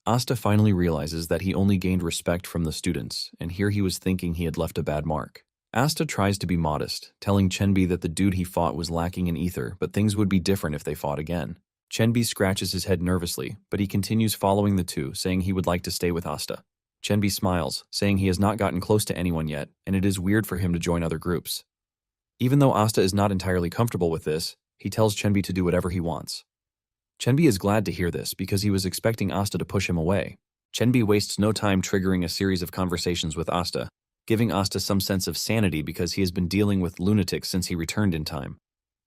Asta finally realizes that he only gained respect from the students, and here he was thinking he had left a bad mark. Asta tries to be modest, telling Chenbi that the dude he fought was lacking in ether, but things would be different if they fought again. Chenbi scratches his head nervously, but he continues following the two, saying he would like to stay with Asta. Chenbi smiles, saying he has not gotten close to anyone yet, and it is weird for him to join other groups. Even though Asta is not entirely comfortable with this, he tells Chenbi to do whatever he wants. Chenbi is glad to hear this because he was expecting Asta to push him away. Chenbi wastes no time triggering a series of conversations with Asta, giving Asta some sense of sanity because he has been dealing with lunatics since he returned in time.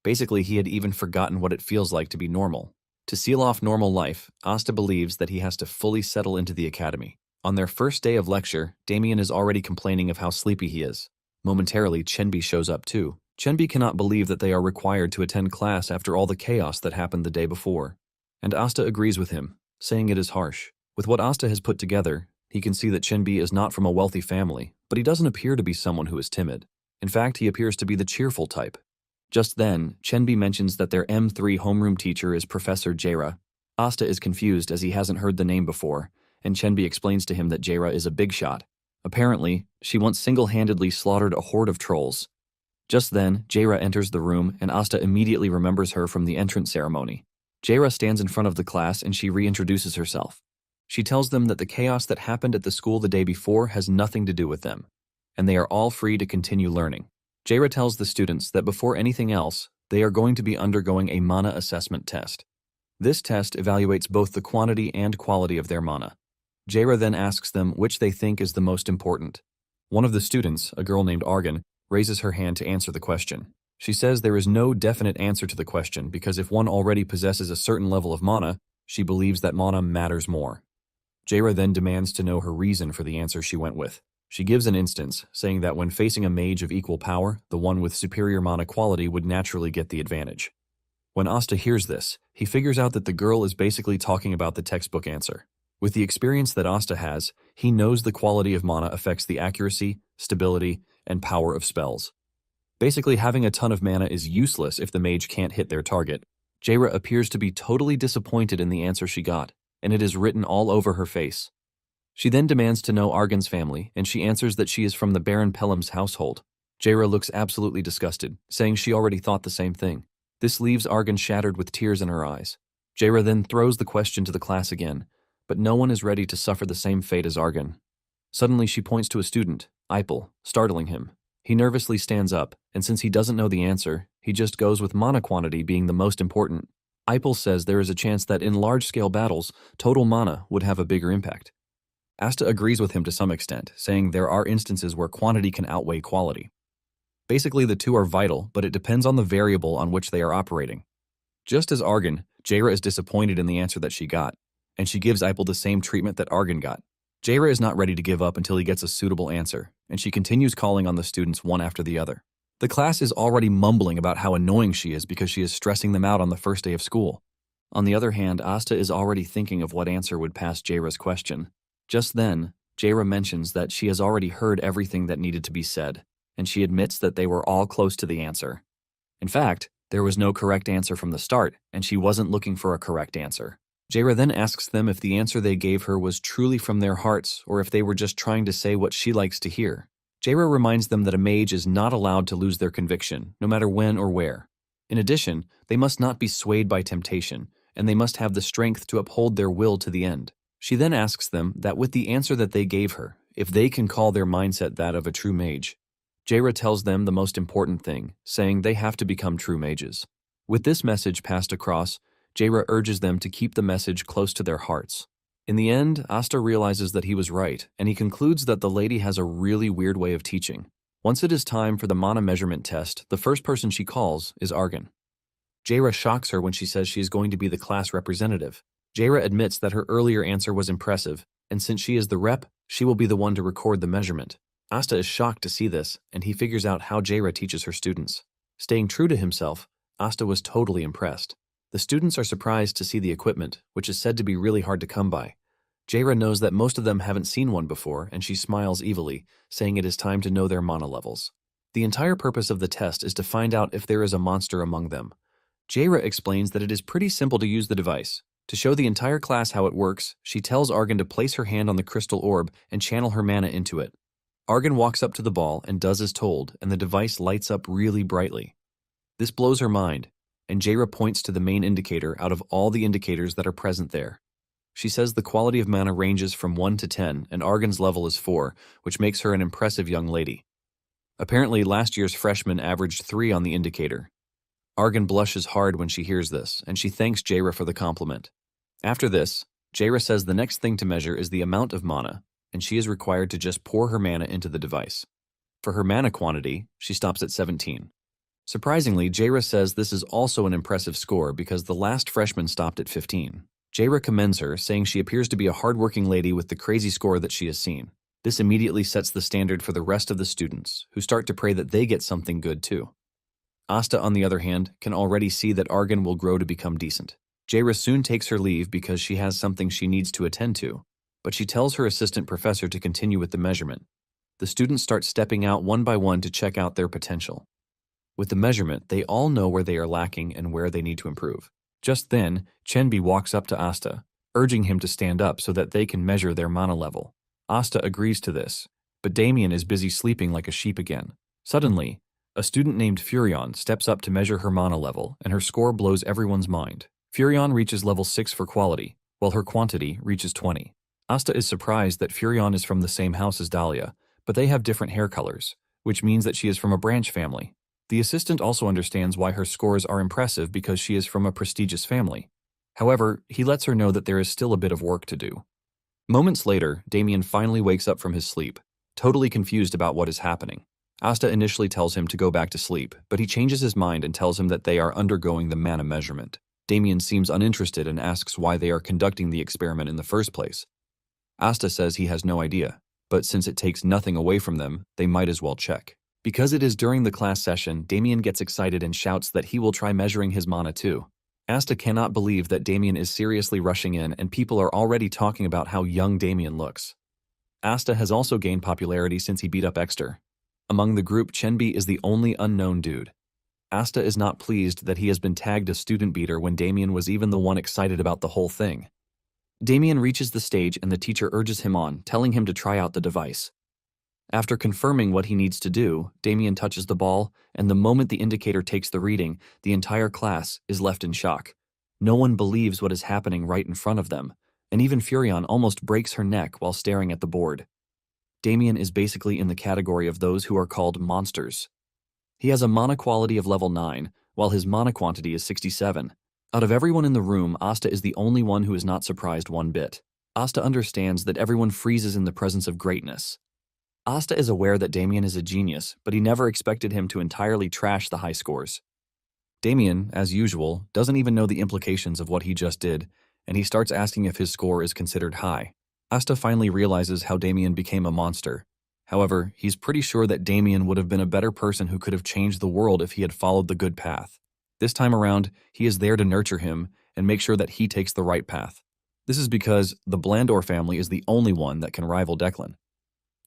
Basically, he had even forgotten what it feels like to be normal. To seal off normal life, Asta believes that he has to fully settle into the academy. On their first day of lecture, Damien is already complaining of how sleepy he is. Momentarily, Chenbi shows up too. Chenbi cannot believe that they are required to attend class after all the chaos that happened the day before. And Asta agrees with him, saying it is harsh. With what Asta has put together, he can see that Chenbi is not from a wealthy family, but he doesn't appear to be someone who is timid. In fact, he appears to be the cheerful type. Just then, Chenbi mentions that their M3 homeroom teacher is Professor Jaira. Asta is confused as he hasn't heard the name before, and Chenbi explains to him that Jaira is a big shot. Apparently, she once single-handedly slaughtered a horde of trolls. Just then, Jaira enters the room, and Asta immediately remembers her from the entrance ceremony. Jaira stands in front of the class and she reintroduces herself. She tells them that the chaos that happened at the school the day before has nothing to do with them, and they are all free to continue learning. Jaira tells the students that before anything else, they are going to be undergoing a mana assessment test. This test evaluates both the quantity and quality of their mana. Jaira then asks them which they think is the most important. One of the students, a girl named Argan, raises her hand to answer the question. She says there is no definite answer to the question because if one already possesses a certain level of mana, she believes that mana matters more. Jaira then demands to know her reason for the answer she went with. She gives an instance, saying that when facing a mage of equal power, the one with superior mana quality would naturally get the advantage. When Asta hears this, he figures out that the girl is basically talking about the textbook answer. With the experience that Asta has, he knows the quality of mana affects the accuracy, stability, and power of spells. Basically, having a ton of mana is useless if the mage can't hit their target. Jaira appears to be totally disappointed in the answer she got, and it is written all over her face. She then demands to know Argan's family, and she answers that she is from the Baron Pelham's household. Jaira looks absolutely disgusted, saying she already thought the same thing. This leaves Argan shattered with tears in her eyes. Jaira then throws the question to the class again, but no one is ready to suffer the same fate as Argan. Suddenly she points to a student, Ipel, startling him. He nervously stands up, and since he doesn't know the answer, he just goes with mana quantity being the most important. Ipel says there is a chance that in large-scale battles, total mana would have a bigger impact. Asta agrees with him to some extent, saying there are instances where quantity can outweigh quality. Basically, the two are vital, but it depends on the variable on which they are operating. Just as Argan, Jaira is disappointed in the answer that she got, and she gives Ipel the same treatment that Argan got. Jaira is not ready to give up until he gets a suitable answer, and she continues calling on the students one after the other. The class is already mumbling about how annoying she is because she is stressing them out on the first day of school. On the other hand, Asta is already thinking of what answer would pass Jaira's question. Just then, Jaira mentions that she has already heard everything that needed to be said, and she admits that they were all close to the answer. In fact, there was no correct answer from the start, and she wasn't looking for a correct answer. Jaira then asks them if the answer they gave her was truly from their hearts or if they were just trying to say what she likes to hear. Jaira reminds them that a mage is not allowed to lose their conviction, no matter when or where. In addition, they must not be swayed by temptation, and they must have the strength to uphold their will to the end. She then asks them that with the answer that they gave her, if they can call their mindset that of a true mage. Jaira tells them the most important thing, saying they have to become true mages. With this message passed across, Jaira urges them to keep the message close to their hearts. In the end, Asta realizes that he was right, and he concludes that the lady has a really weird way of teaching. Once it is time for the mana measurement test, the first person she calls is Argan. Jaira shocks her when she says she is going to be the class representative. Jaira admits that her earlier answer was impressive, and since she is the rep, she will be the one to record the measurement. Asta is shocked to see this, and he figures out how Jaira teaches her students. Staying true to himself, Asta was totally impressed. The students are surprised to see the equipment, which is said to be really hard to come by. Jaira knows that most of them haven't seen one before, and she smiles evilly, saying it is time to know their mana levels. The entire purpose of the test is to find out if there is a monster among them. Jaira explains that it is pretty simple to use the device. To show the entire class how it works, she tells Argan to place her hand on the crystal orb and channel her mana into it. Argan walks up to the ball and does as told, and the device lights up really brightly. This blows her mind, and Jaira points to the main indicator out of all the indicators that are present there. She says the quality of mana ranges from 1 to 10, and Argan's level is 4, which makes her an impressive young lady. Apparently, last year's freshman averaged 3 on the indicator. Argan blushes hard when she hears this, and she thanks Jaira for the compliment. After this, Jaira says the next thing to measure is the amount of mana, and she is required to just pour her mana into the device. For her mana quantity, she stops at 17. Surprisingly, Jaira says this is also an impressive score because the last freshman stopped at 15. Jaira commends her, saying she appears to be a hardworking lady with the crazy score that she has seen. This immediately sets the standard for the rest of the students, who start to pray that they get something good too. Asta, on the other hand, can already see that Argan will grow to become decent. Jaira soon takes her leave because she has something she needs to attend to, but she tells her assistant professor to continue with the measurement. The students start stepping out one by one to check out their potential. With the measurement, they all know where they are lacking and where they need to improve. Just then, Chenbi walks up to Asta, urging him to stand up so that they can measure their mana level. Asta agrees to this, but Damien is busy sleeping like a sheep again. Suddenly, a student named Furion steps up to measure her mana level, and her score blows everyone's mind. Furion reaches level 6 for quality, while her quantity reaches 20. Asta is surprised that Furion is from the same house as Dahlia, but they have different hair colors, which means that she is from a branch family. The assistant also understands why her scores are impressive because she is from a prestigious family. However, he lets her know that there is still a bit of work to do. Moments later, Damien finally wakes up from his sleep, totally confused about what is happening. Asta initially tells him to go back to sleep, but he changes his mind and tells him that they are undergoing the mana measurement. Damien seems uninterested and asks why they are conducting the experiment in the first place. Asta says he has no idea, but since it takes nothing away from them, they might as well check. Because it is during the class session, Damien gets excited and shouts that he will try measuring his mana too. Asta cannot believe that Damien is seriously rushing in, and people are already talking about how young Damien looks. Asta has also gained popularity since he beat up Exter. Among the group, Chenbi is the only unknown dude. Asta is not pleased that he has been tagged a student beater when Damien was even the one excited about the whole thing. Damien reaches the stage and the teacher urges him on, telling him to try out the device. After confirming what he needs to do, Damien touches the ball, and the moment the indicator takes the reading, the entire class is left in shock. No one believes what is happening right in front of them, and even Furion almost breaks her neck while staring at the board. Damien is basically in the category of those who are called monsters. He has a mana quality of level 9, while his mana quantity is 67. Out of everyone in the room, Asta is the only one who is not surprised one bit. Asta understands that everyone freezes in the presence of greatness. Asta is aware that Damien is a genius, but he never expected him to entirely trash the high scores. Damien, as usual, doesn't even know the implications of what he just did, and he starts asking if his score is considered high. Asta finally realizes how Damien became a monster. However, he's pretty sure that Damien would have been a better person who could have changed the world if he had followed the good path. This time around, he is there to nurture him and make sure that he takes the right path. This is because the Blandor family is the only one that can rival Declan.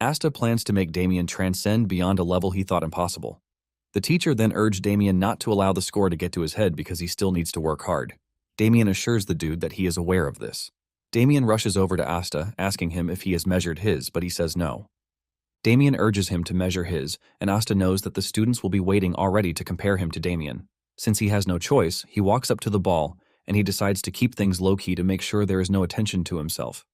Asta plans to make Damien transcend beyond a level he thought impossible. The teacher then urged Damien not to allow the score to get to his head because he still needs to work hard. Damien assures the dude that he is aware of this. Damien rushes over to Asta, asking him if he has measured his, but he says no. Damien urges him to measure his, and Asta knows that the students will be waiting already to compare him to Damien. Since he has no choice, he walks up to the ball, and he decides to keep things low-key to make sure there is no attention to himself.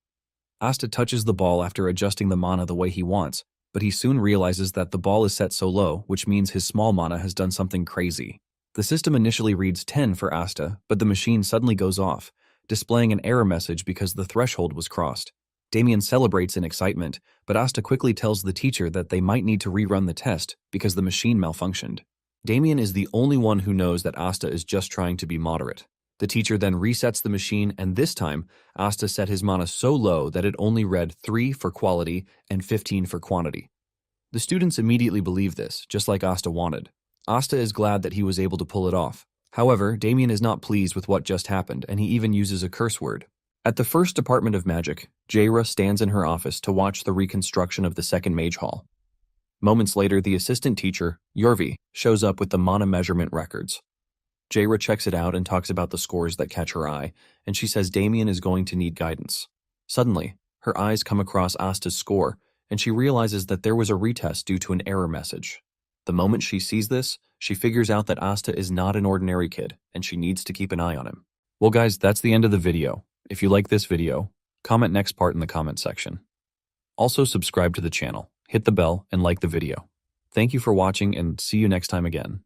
Asta touches the ball after adjusting the mana the way he wants, but he soon realizes that the ball is set so low, which means his small mana has done something crazy. The system initially reads 10 for Asta, but the machine suddenly goes off, displaying an error message because the threshold was crossed. Damien celebrates in excitement, but Asta quickly tells the teacher that they might need to rerun the test because the machine malfunctioned. Damien is the only one who knows that Asta is just trying to be moderate. The teacher then resets the machine, and this time, Asta set his mana so low that it only read 3 for quality and 15 for quantity. The students immediately believe this, just like Asta wanted. Asta is glad that he was able to pull it off. However, Damien is not pleased with what just happened, and he even uses a curse word. At the first Department of Magic, Jaira stands in her office to watch the reconstruction of the second Mage Hall. Moments later, the assistant teacher, Yorvi, shows up with the mana measurement records. Jaira checks it out and talks about the scores that catch her eye, and she says Damien is going to need guidance. Suddenly, her eyes come across Asta's score, and she realizes that there was a retest due to an error message. The moment she sees this, she figures out that Asta is not an ordinary kid, and she needs to keep an eye on him. Well guys, that's the end of the video. If you like this video, comment next part in the comment section. Also subscribe to the channel, hit the bell, and like the video. Thank you for watching, and see you next time again.